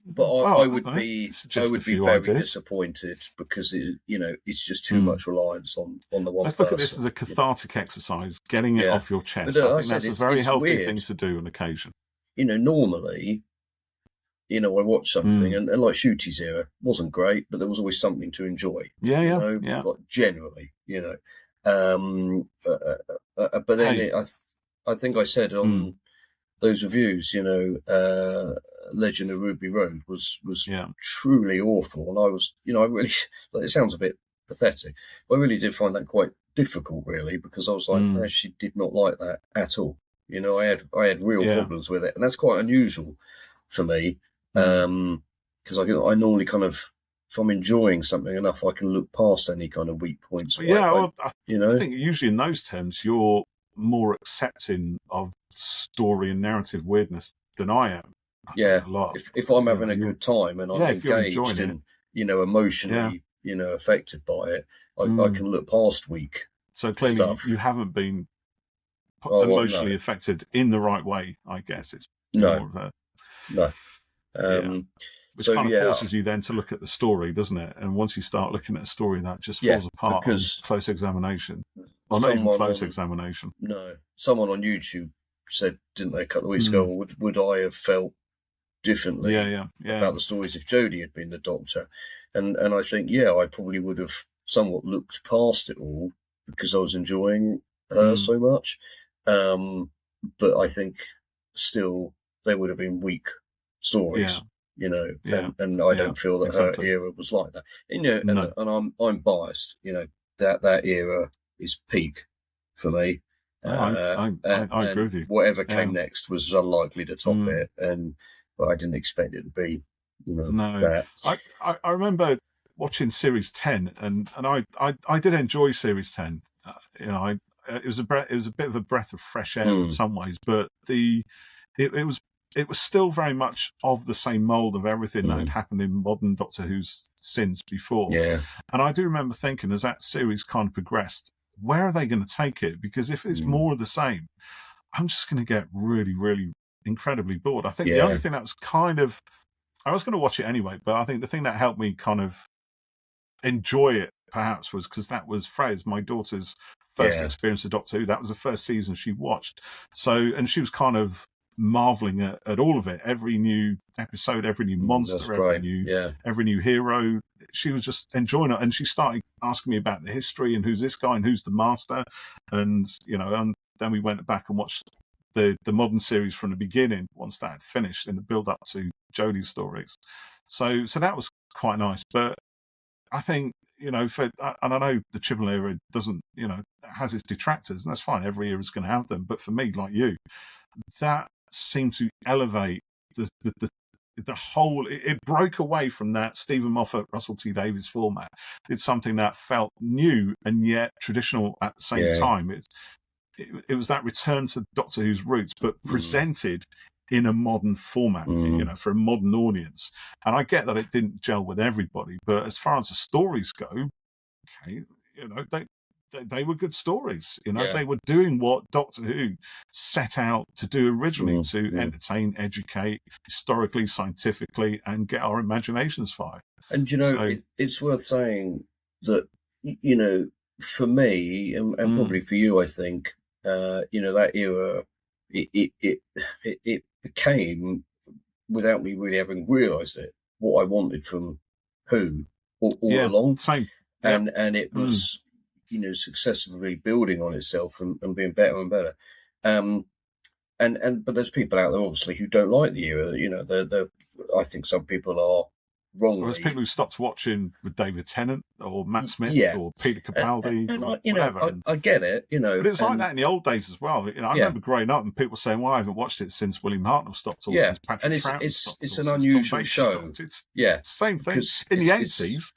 But I would be very disappointed because it's just too much reliance on the one. Let's person. Look at this as a cathartic exercise, getting it off your chest. I think that's a very healthy thing to do on occasion. Normally, I watch something and like Ncuti's era wasn't great, but there was always something to enjoy. Yeah. Like generally, but then I think I said on those reviews, Legend of Ruby Road was truly awful, and I was, I really, it sounds a bit pathetic, but I really did find that quite difficult, really, because I was like, I actually did not like that at all. I had real problems with it, and that's quite unusual for me, because I normally kind of, if I'm enjoying something enough, I can look past any kind of weak points. I think usually in those terms, you're more accepting of story and narrative weirdness than I am. A lot. If I'm having a good time and I'm engaged and emotionally affected by it, I can look past weak. So clearly you haven't been emotionally affected in the right way. I guess it's more of a which kind of forces you then to look at the story, doesn't it? And once you start looking at a story, that just falls apart on close examination. Well, not even close examination. No, someone on YouTube said, didn't they, a couple of weeks ago, would I have felt differently about the stories if Jodie had been the Doctor? And I think, I probably would have somewhat looked past it all because I was enjoying her so much. But I think still they would have been weak stories, and I don't feel that her era was like that. And I'm biased, that era is peak for me. I agree with you. Whatever came next was unlikely to top it, but I didn't expect it to be, that. I remember watching Series 10, and I did enjoy Series 10. It was a bit of a breath of fresh air in some ways, but it was still very much of the same mould of everything that had happened in modern Doctor Who's since before. Yeah. And I do remember thinking, as that series kind of progressed, where are they going to take it? Because if it's more of the same, I'm just going to get really, really incredibly bored. I think the only thing that was I was going to watch it anyway, but I think the thing that helped me kind of enjoy it perhaps was because that was Freya's, my daughter's first experience of Doctor Who. That was the first season she watched. and she was kind of marveling at all of it, every new episode, every new monster, every new hero. She was just enjoying it, and she started asking me about the history and who's this guy and who's the master, and and then we went back and watched the modern series from the beginning once that had finished in the build up to Jodie's stories. So that was quite nice. But I think you know, and I know the Chibnall era doesn't, you know, has its detractors, and that's fine. Every era is going to have them. But for me, like you, that seemed to elevate the whole. It broke away from that Stephen Moffat, Russell T Davies format. It's something that felt new and yet traditional at the same time. It was that return to Doctor Who's roots, but presented in a modern format, you know, for a modern audience. And I get that it didn't gel with everybody, but as far as the stories go, okay, you know, they were good stories. You know, they were doing what Doctor Who set out to do originally, to entertain, educate, historically, scientifically, and get our imaginations fired. And, you know, it's worth saying that, you know, for me, and probably for you, I think, you know, that era, it became, without me really having realised it, what I wanted from Who all along. Same. And it was, you know, successfully building on itself and being better and better. But there's people out there, obviously, who don't like the era. You know, I think some people are wrongly. Well, there's people who stopped watching with David Tennant or Matt Smith or Peter Capaldi or whatever. I get it, you know. But it was like that in the old days as well. You know, I remember growing up and people saying, "Well, I haven't watched it since William Hartnell stopped, or since Patrick Troughton stopped." It's an unusual show. It's same thing. In the 80s,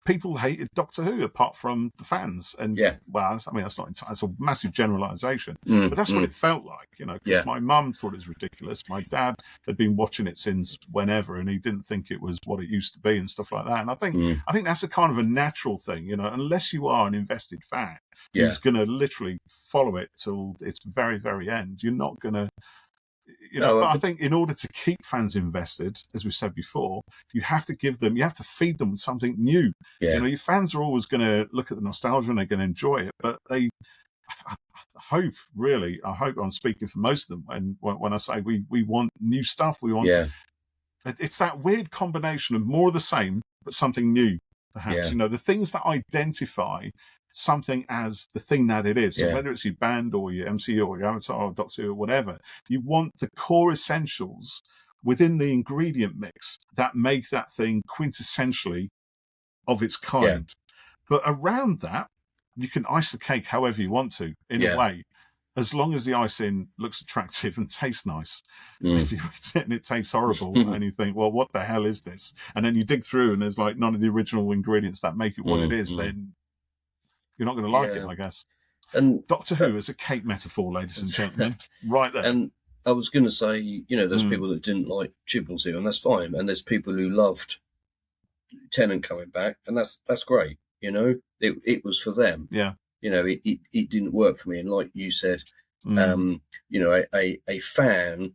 people hated Doctor Who apart from the fans. And well, I mean, that's a massive generalisation, but that's what it felt like, you know, because my mum thought it was ridiculous. My dad had been watching it since whenever, and he didn't think it was what it used to be and stuff like that. And I think that's a kind of a natural thing, you know, unless you are an invested fan who's going to literally follow it till its very, very end, you're not going to. You know, but I think in order to keep fans invested, as we said before, you have to feed them with something new. You know, your fans are always going to look at the nostalgia and they're going to enjoy it, but I hope I'm speaking for most of them when I say we want new stuff. We want it's that weird combination of more of the same, but something new, perhaps. You know, the things that identify something as the thing that it is. So whether it's your band or your MCU or your Avatar or Doctor Who or whatever, you want the core essentials within the ingredient mix that make that thing quintessentially of its kind. But around that, you can ice the cake however you want to, in a way, as long as the icing looks attractive and tastes nice. If you eat it and it tastes horrible and you think, well, what the hell is this? And then you dig through and there's like none of the original ingredients that make it what it is, then you're not going to like it, I guess. And Doctor Who is a cake metaphor, ladies and gentlemen, right there. And I was going to say, you know, there's people that didn't like Chibnall's here, and that's fine. And there's people who loved Tennant coming back, and that's great. You know, it was for them. Yeah. You know, it didn't work for me. And like you said, you know, a fan,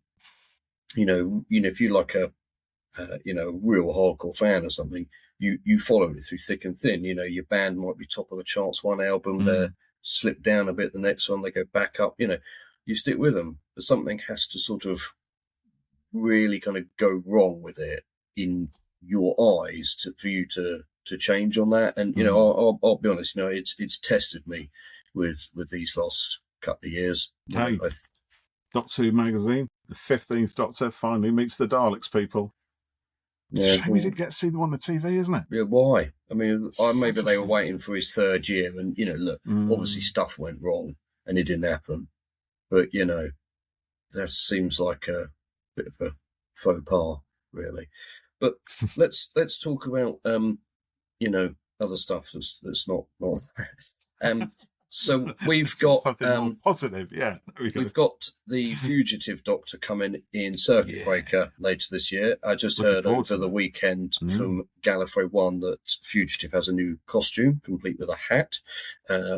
you know, if you're like a real hardcore fan or something, you follow it through thick and thin. You know, your band might be top of the charts one album, they slip down a bit the next one, they go back up. You know, you stick with them, but something has to sort of really kind of go wrong with it in your eyes for you to change on that. And you know, I'll be honest, you know, it's tested me with these last couple of years. Hey, Doctor Who magazine, the 15th Doctor finally meets the Daleks, people. Shame we didn't get to see them on the TV, isn't it? Yeah, why? I mean, maybe they were waiting for his third year, and you know, look, obviously stuff went wrong and it didn't happen. But you know, that seems like a bit of a faux pas, really. But let's talk about you know, other stuff that's not. So we've got something more positive, We've got the Fugitive Doctor coming in Circuit Breaker later this year. I just heard over the weekend from Gallifrey One that Fugitive has a new costume, complete with a hat,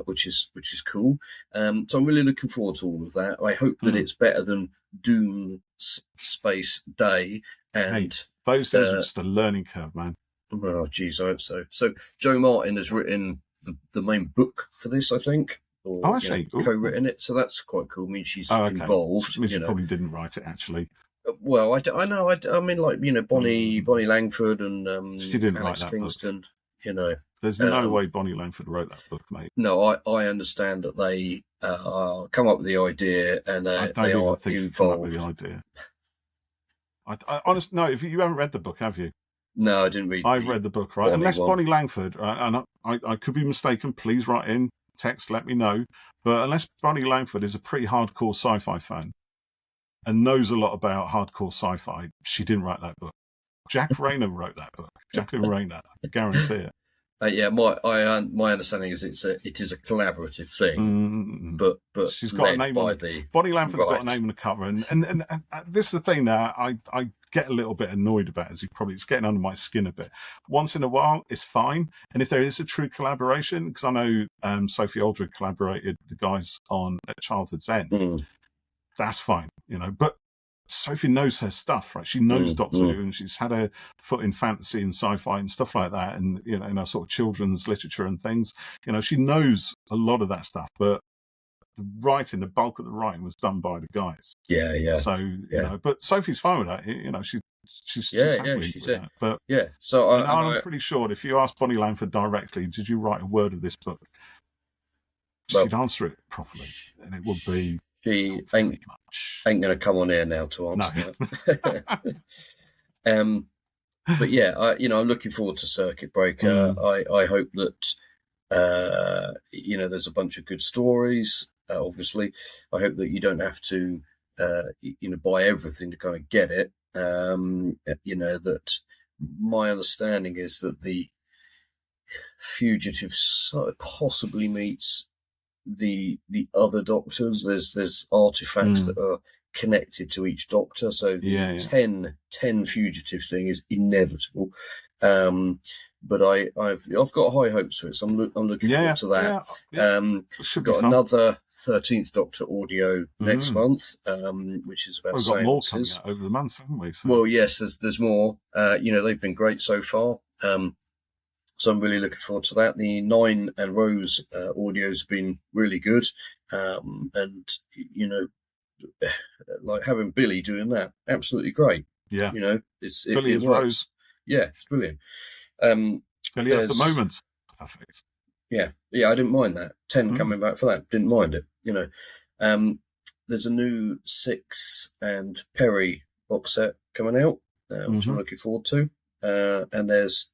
which is cool. So I'm really looking forward to all of that. I hope that it's better than Doom Space Day and those things are just a learning curve, man. Well, geez, I hope so. So Joe Martin has written the main book for this, I think. Or, actually, co-written it, so that's quite cool. I mean, she's involved. I mean, she probably didn't write it, actually. Well, I know. I mean, like, you know, Bonnie Langford and she didn't Alex write that Kingston. Book. You know, there's no way Bonnie Langford wrote that book, mate. No, I understand that they come up with the idea and they are involved. Come up with the idea. I honestly, no. If you haven't read the book, have you? No, I didn't read. I've read the book, right? Unless one. Bonnie Langford, and I could be mistaken. Please write in text, let me know. But unless Bonnie Langford is a pretty hardcore sci-fi fan and knows a lot about hardcore sci-fi, she didn't write that book. Jack Rayner wrote that book. Jacqueline Rayner, I guarantee it. Yeah, my understanding is it is a collaborative thing, but she's got a name on Bonnie Langford's got a name on the cover, and this is the thing that I get a little bit annoyed about, as it's getting under my skin a bit. Once in a while, it's fine, and if there is a true collaboration, because I know Sophie Aldred collaborated the guys on At Childhood's End, that's fine, but Sophie knows her stuff, right? She knows Doctor Who, and she's had a foot in fantasy and sci-fi and stuff like that, and in our sort of children's literature and things. She knows a lot of that stuff, but the bulk of the writing was done by the guys. Yeah. So but Sophie's fine with that. She's happy with that. But yeah. So I'm pretty sure that if you ask Bonnie Langford directly, did you write a word of this book? She'd answer it properly, and it would be. She ain't going to come on here now to answer that. But yeah, I'm looking forward to Circuit Breaker. I hope that there's a bunch of good stories. Obviously, I hope that you don't have to buy everything to kind of get it. That my understanding is that the Fugitive possibly meets the other Doctors. There's artifacts that are connected to each Doctor, so the 10 Fugitive thing is inevitable. But I've got high hopes for it, so I'm looking forward to that. We've got another 13th Doctor audio next month, which is about. We've got more coming out over the months, haven't we? So. Well, yes, there's more. They've been great so far. So I'm really looking forward to that. The 9 and Rose audio's been really good. And, like having Billy doing that, absolutely great. Yeah. Billy as Rose. Yeah, it's brilliant. Billy at the moment. Perfect. Yeah, I didn't mind that. 10 coming back for that. Didn't mind it, There's a new Six and Perry box set coming out, which I'm looking forward to. And there's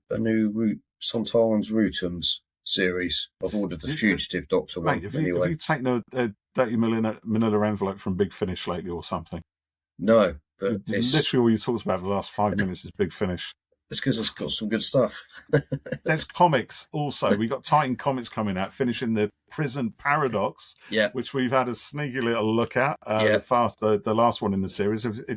a new sometimes Rutums series. I've ordered the Fugitive Doctor one. Have you taken a 30 manila envelope from Big Finish lately or something? No, but it's literally all you talked about the last 5 minutes is Big Finish. It's because it's got some good stuff. There's comics also. We got Titan comics coming out, finishing the Prison Paradox, which we've had a sneaky little look at. The last one in the series. Because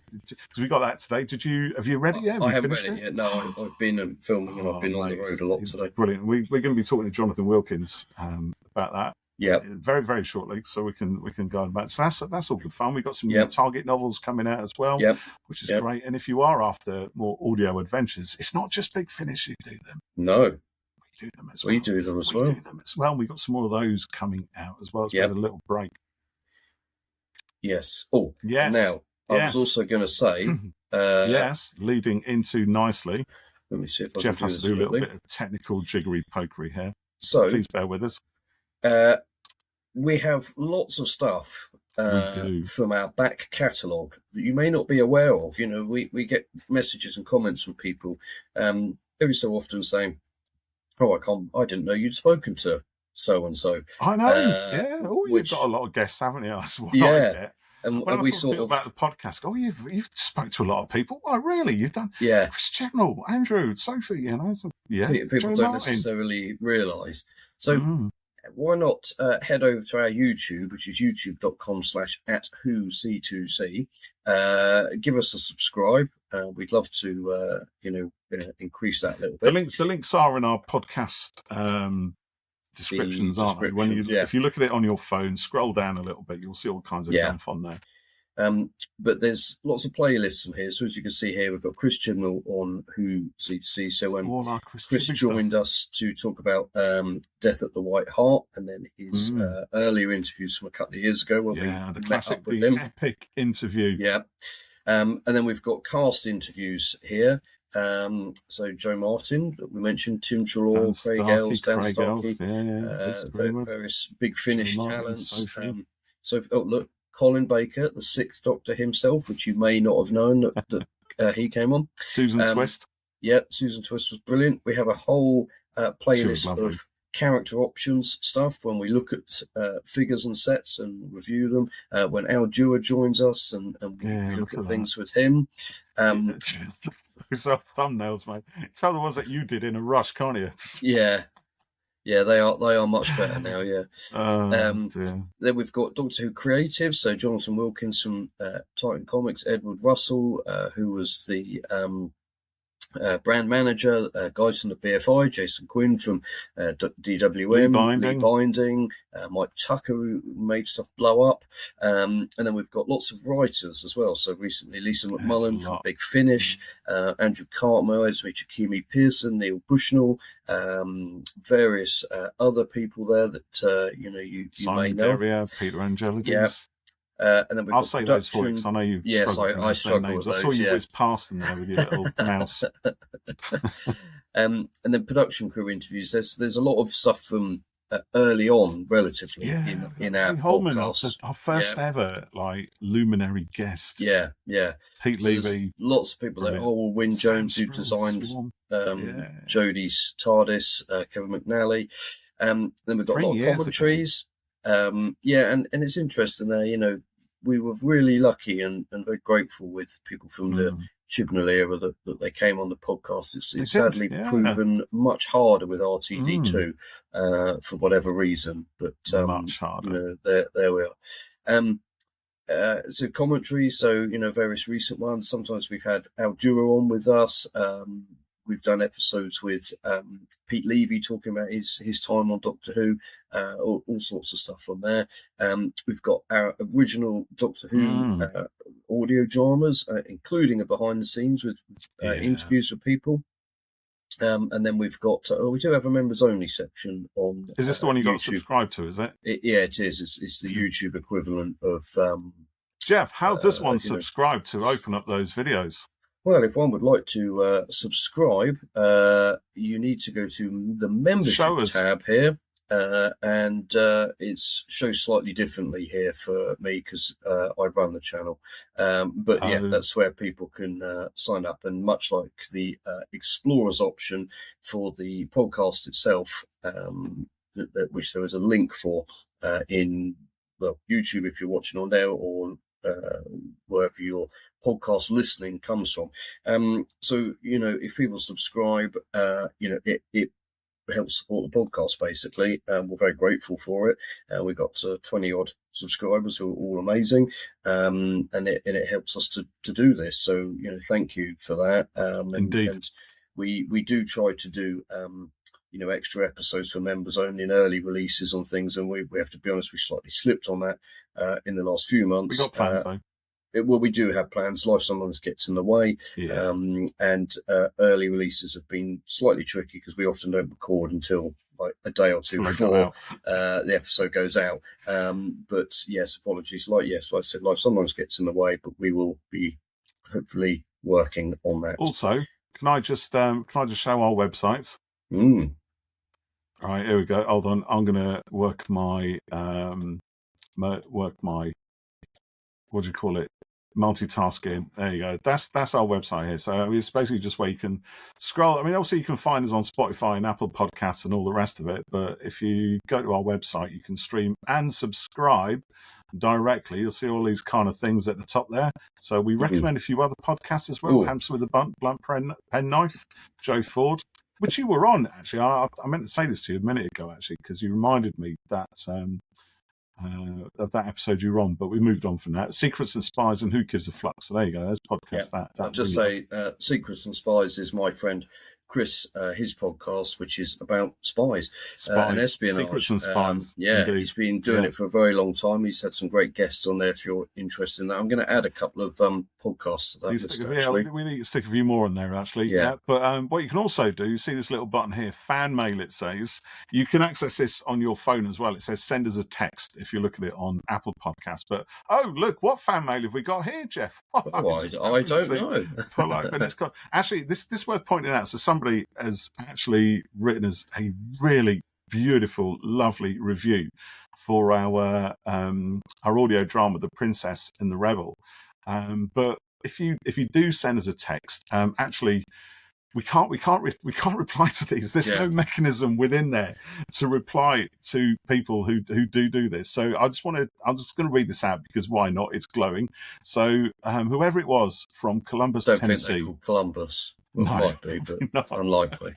we got that today. Have you read it yet? I haven't read it yet. No, I've been filming and I've been on the road a lot today. Brilliant. We're going to be talking to Jonathan Wilkins about that. Yeah, very, very shortly, so we can go about. So that's all good fun. We've got some new Target novels coming out as well, which is great. And if you are after more audio adventures, it's not just Big Finish who do them. No, we do them as well. We do them as well. We've got some more of those coming out as well. It's been a little break. Yes. Oh, yes. Now I was also going to say, leading into nicely. Let me see if Jeff has to do a little bit of technical jiggery pokery here. So please bear with us. We have lots of stuff from our back catalogue that you may not be aware of. We get messages and comments from people every so often saying, I didn't know you'd spoken to so-and-so. I know, you've got a lot of guests, haven't you? That's what I get. And when we sort of about the podcast, you've spoke to a lot of people. Oh, really? You've done? Chris Chibnall, Andrew, Sophie, People don't necessarily realise. So why not head over to our YouTube, which is youtube.com/@whoc2c. Give us a subscribe. We'd love to, increase that a little bit. The links are in our podcast descriptions, aren't they? If you look at it on your phone, scroll down a little bit, you'll see all kinds of stuff on there. But there's lots of playlists on here. So as you can see here, we've got Chris Chibnall on Who C2C. So when Chris joined us to talk about Death at the White Hart, and then his earlier interviews from a couple of years ago when we the classic, met up with him. Epic interview. Yeah. And then we've got cast interviews here. So Joe Martin, that we mentioned, Tim Trelaw, Craig Ells, Dan Starkey, various Big Finish talents. Look, Colin Baker, the 6th Doctor himself, which you may not have known, that he came on. Susan Twist. Yeah, Susan Twist was brilliant. We have a whole playlist of character options stuff when we look at figures and sets and review them. When Al Dewar joins us and we look at things with him. Those are thumbnails, mate. Tell the ones that you did in a rush, can't you? Yeah, they are much better now. Yeah. Dear. Then we've got Doctor Who Creative, so Jonathan Wilkins from Titan Comics, Edward Russell, who was the brand manager, guys from the BFI, Jason Quinn from DWM, Lee Binding, Mike Tucker, who made stuff blow up, and then we've got lots of writers as well. So recently, Lisa McMullen from Big Finish, Andrew Cartmel, Kimi Pearson, Neil Bushnell, various other people there that you may know. Peter Angelides. Yeah. And then I'll say those for you because I know you. Yes, I struggle with those. I saw you whiz past them there with your little mouse. And then production crew interviews. There's a lot of stuff from early on, relatively in our podcast. Our first ever luminary guest. Yeah. Pete Levy. Lots of people there. Wyn Jones, who designed Jodie's TARDIS, Kevin McNally. Then we've got a lot of commentaries. And it's interesting there, we were really lucky and very grateful with people from the Chibnall era that they came on the podcast. It's sadly proven much harder with RTD2 for whatever reason, but much harder. There we are. So commentary, various recent ones. Sometimes we've had Al Dewar on with us. We've done episodes with Pete Levy talking about his time on Doctor Who, all sorts of stuff on there. We've got our original Doctor Who audio dramas, including a behind the scenes with interviews with people. And then we've got, we do have a members only section on Is this the one you got subscribed to, is it? Yeah, it is. It's the YouTube equivalent of... Geoff, how does one subscribe to open up those videos? Well, if one would like to subscribe, you need to go to the membership tab here, and it shows slightly differently here for me because I run the channel. But that's where people can sign up. And much like the Explorers option for the podcast itself, which there is a link for in YouTube if you're watching on there, or wherever your podcast listening comes from. So, if people subscribe, it helps support the podcast, basically. We're very grateful for it. We've got 20 odd subscribers who are all amazing. And it helps us to do this. So, thank you for that. Indeed. And we do try to do, extra episodes for members only and early releases on things. And we have to be honest, we slightly slipped on that in the last few months. We got plans though. We do have plans. Life sometimes gets in the way. Yeah. And early releases have been slightly tricky because we often don't record until a day or two before the episode goes out. But yes, apologies. Like I said, life sometimes gets in the way, but we will be hopefully working on that. Also, can I just show our website? All right, here we go. Hold on, I'm gonna work my what do you call it? Multitasking. There you go. That's our website here. So it's basically just where you can scroll. I mean, obviously you can find us on Spotify and Apple Podcasts and all the rest of it. But if you go to our website, you can stream and subscribe directly. You'll see all these kind of things at the top there. So we recommend a few other podcasts as well. Hamster with a Blunt Penknife, Joe Ford, which you were on, actually. I meant to say this to you a minute ago, actually, because you reminded me that of that episode you were on, but we moved on from that. Secrets and Spies and Who Gives a Flux. So there you go. There's podcast that I'll just say Secrets and Spies is my friend Chris, his podcast, which is about spies and espionage. Secrets and Spies. He's been doing it for a very long time. He's had some great guests on there if you're interested in that. I'm going to add a couple of podcasts to that list, actually. We need to stick a few more on there, actually. Yeah. But what you can also do, you see this little button here, fan mail, it says. You can access this on your phone as well. It says send us a text if you look at it on Apple Podcasts. But, look, what fan mail have we got here, Geoff? I don't know. Actually, this is worth pointing out. So somebody has actually written us a really beautiful, lovely review for our audio drama, The Princess and the Rebel. But if you do send us a text, actually, we can't reply to these. There's no mechanism within there to reply to people who do this. So I'm just going to read this out because why not? It's glowing. So whoever it was from Columbus, Tennessee. Don't think they're called Columbus. Well, no, might be, but unlikely.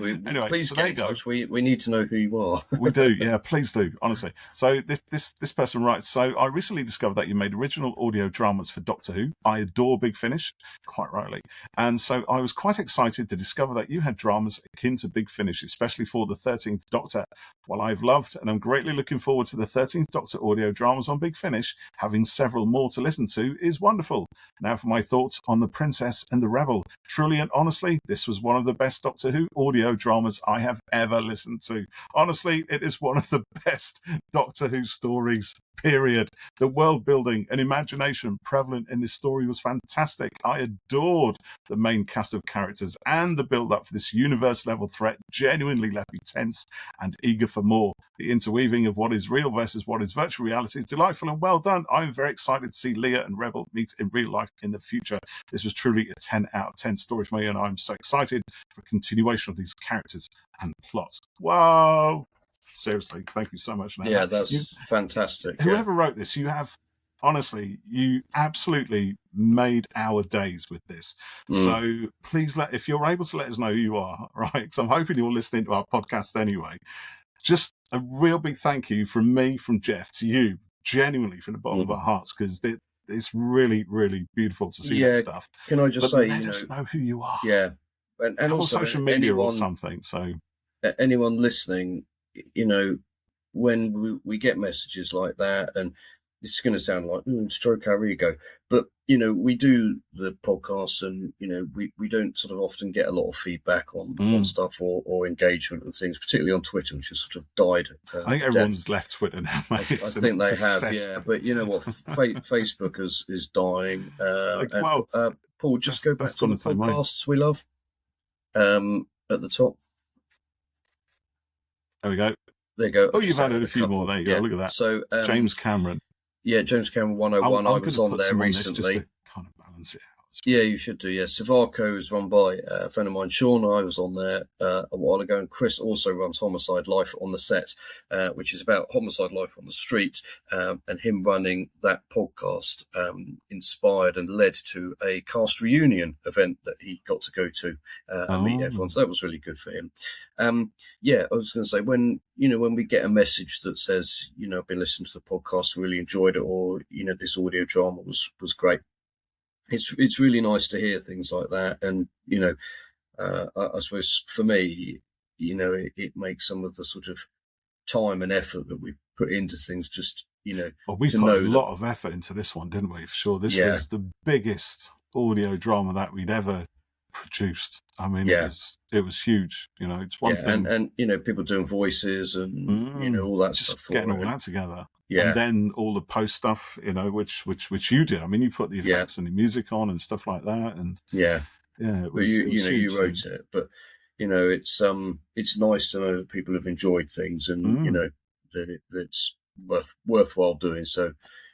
Anyway, please so get in touch. We need to know who you are. We do, yeah, please do, honestly. So this person writes, so I recently discovered that you made original audio dramas for Doctor Who. I adore Big Finish, quite rightly. And so I was quite excited to discover that you had dramas akin to Big Finish, especially for the 13th Doctor. Well, I've loved and I'm greatly looking forward to the 13th Doctor audio dramas on Big Finish. Having several more to listen to is wonderful. Now for my thoughts on The Princess and the Rebel. Truly and honestly, this was one of the best Doctor Who audio dramas I have ever listened to. Honestly, it is one of the best Doctor Who stories, period. The world building and imagination prevalent in this story was fantastic. I adored the main cast of characters, and the build up for this universe level threat genuinely left me tense and eager for more. The interweaving of what is real versus what is virtual reality is delightful and well done. I'm very excited to see Leah and Rebel meet in real life in the future. This was truly a 10 out of 10 story for me, and I'm so excited for continuation of these characters and plot. Wow. Seriously, thank you so much. Yeah, that's fantastic. Whoever wrote this, honestly, you absolutely made our days with this. So please, if you're able to let us know who you are, right? Because I'm hoping you're listening to our podcast anyway. Just a real big thank you from me, from Geoff, to you, genuinely from the bottom of our hearts, because it's really, really beautiful to see that stuff. Can I just say, let us know who you are. Yeah. And also social media or something. So anyone listening, when we get messages like that, and it's going to sound like stroke our ego, but we do the podcasts, and we don't sort of often get a lot of feedback on stuff or engagement and things, particularly on Twitter, which has sort of died. I think everyone's left Twitter now, mate. I think they have, yeah. But you know what, Facebook is dying. Paul, just go back to the podcasts we love. At the top. There we go. There you go. Oh, you've added a few more. There you go. Look at that. So James Cameron. Yeah, James Cameron 101. I was on there recently. Just to kind of balance it out. Yeah, you should do. Yeah, Savarco is run by a friend of mine, Sean. I was on there a while ago, and Chris also runs Homicide Life on the Set, which is about homicide life on the street. And him running that podcast inspired and led to a cast reunion event that he got to go to and meet everyone. So that was really good for him. Yeah, I was going to say, when we get a message that says, I've been listening to the podcast, really enjoyed it, or this audio drama was great. It's really nice to hear things like that, and I suppose for me, it makes some of the sort of time and effort that we put into things just well, we put a lot of effort into this one, didn't we? For sure, this was the biggest audio drama that we'd ever produced. I mean, it was huge. It's one thing, and people doing voices and all that just stuff, getting all that together. Yeah. And then all the post stuff, which you did. I mean, you put the effects and the music on and stuff like that, and it was, you wrote it, but it's nice to know that people have enjoyed things, and that it's worthwhile doing. So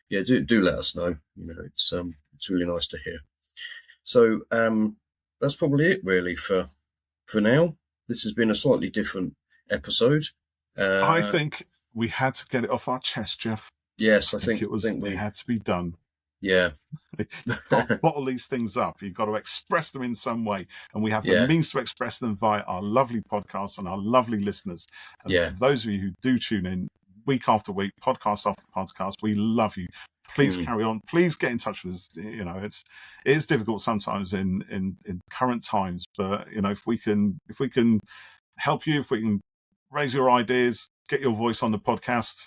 do let us know. It's really nice to hear. So that's probably it really for now. This has been a slightly different episode. I think we had to get it off our chest, Geoff. Yes, I think it had to be done. Yeah. You've got to bottle these things up. You've got to express them in some way. And we have the means to express them via our lovely podcasts and our lovely listeners. And for those of you who do tune in week after week, podcast after podcast, we love you. Please carry on. Please get in touch with us. It is difficult sometimes in current times, but if we can help you, if we can raise your ideas, get your voice on the podcast,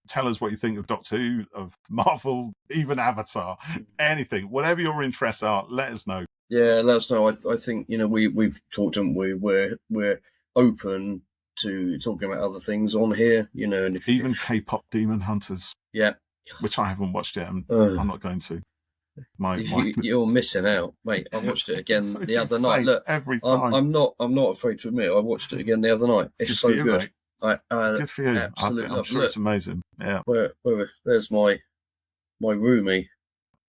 tell us what you think of Doctor Who, of Marvel, even Avatar, anything, whatever your interests are, let us know. Yeah, let us know. I think we've talked, and we're open to talking about other things on here, and even K-pop Demon Hunters. Yeah. Which I haven't watched yet, and I'm not going to. You're missing out, mate. I watched it again the other night. Look, every time. I'm not afraid to admit I watched it again the other night. It's so good. Good for you. Absolutely, I'm sure it's amazing. Yeah. There's my roomie.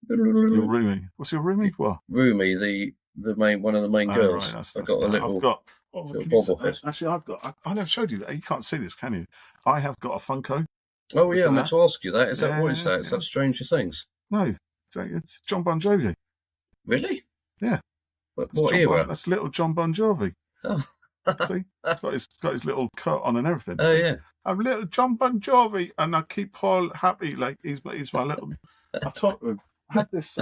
Your roomie. What's your roomie? What? Roomy, the main one of the main girls. Right, I've got a little bobblehead. Actually, I never showed you that. You can't see this, can you? I have got a Funko. Oh yeah, I meant to ask you that. Is that what is that? Is that Stranger Things? No, it's John Bon Jovi. Really? Yeah. What era? That's little John Bon Jovi. Oh. See, he's got his little coat on and everything. Oh yeah. I'm little John Bon Jovi, and I keep Paul happy. Like he's my little. I had this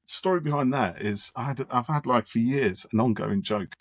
story behind that. Is I've had like for years an ongoing joke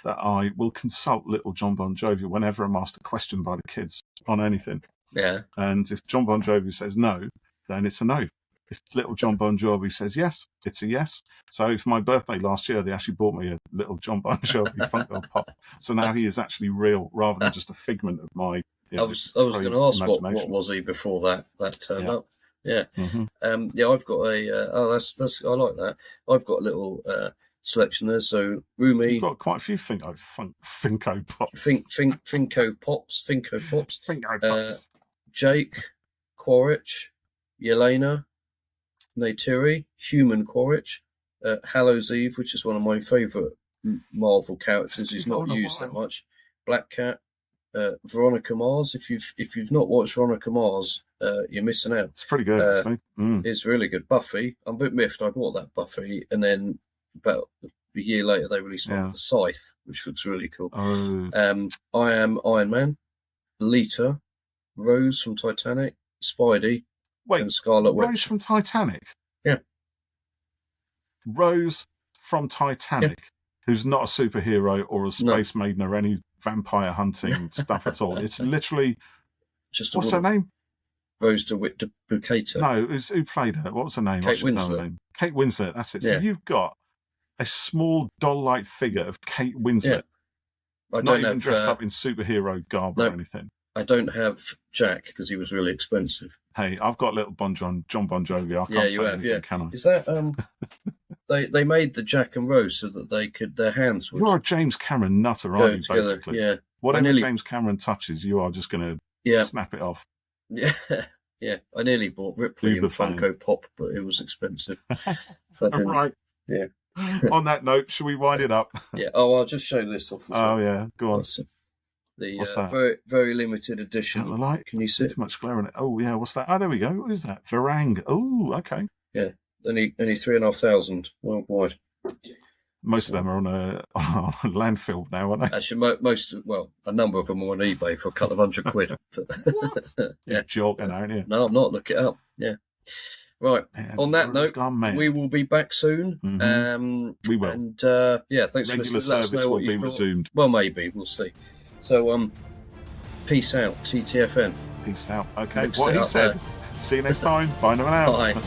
that I will consult little John Bon Jovi whenever I'm asked a question by the kids on anything. Yeah. And if John Bon Jovi says no, then it's a no. If little John Bon Jovi says yes, it's a yes. So for my birthday last year, they actually bought me a little John Bon Jovi Funko Pop. So now he is actually real rather than just a figment of my. I was going to ask what was he before that turned up. Yeah. Mm-hmm. Yeah, I've got a. that's I like that. I've got a little selection there. So Roomy. You've got quite a few Funko Pops. Finko Pops. Funko Pops. Jake, Quaritch, Yelena, Neytiri, Human Quaritch, Hallows Eve, which is one of my favourite Marvel characters. He's not used that much. Black Cat, Veronica Mars. If you've not watched Veronica Mars, you're missing out. It's pretty good, actually. It's really good. Buffy. I'm a bit miffed. I bought that Buffy, and then about a year later they released one with the Scythe, which looks really cool. I Am Iron Man, Lita, Rose from Titanic, Spidey, and Scarlet Witch. Rose from Titanic? Yeah. Rose from Titanic, who's not a superhero or a space maiden or any vampire hunting stuff at all. It's literally... just what's her name? Rose DeWitt Bucator. No, who played her? What was her name? Kate Winslet. Kate Winslet, that's it. Yeah. So you've got a small doll-like figure of Kate Winslet. Yeah. Not even dressed up in superhero garb or anything. I don't have Jack because he was really expensive. Hey, I've got little John Bon Jovi. I can't say anything, can I? Is that they made the Jack and Rose so that they could their hands would. You're a James Cameron nutter, aren't you? Together. Basically, yeah. Whatever James Cameron touches, you are just going to snap it off. Yeah, yeah. I nearly bought Ripley and Funko Pop, but it was expensive. So I didn't. Right. Yeah. On that note, should we wind it up? Yeah. Oh, I'll just show this off. Yeah. Go on. What's that? Very, very limited edition. Can you see? Too much glare on it. Oh yeah, what's that? Oh, there we go. What is that? Varang. Oh, okay. Yeah, only 3,500 worldwide. Most of them are on a landfill now, aren't they? Actually, a number of them are on eBay for a couple of £100. What? You're joking, aren't you? No, I'm not. Look it up. Yeah. Right. Yeah, on that note, we will be back soon. Mm-hmm. We will. And thanks for listening. Regular service will be resumed. Well, maybe we'll see. So, peace out, TTFN. Peace out. Okay, what he said. See you next time. Bye now. Bye.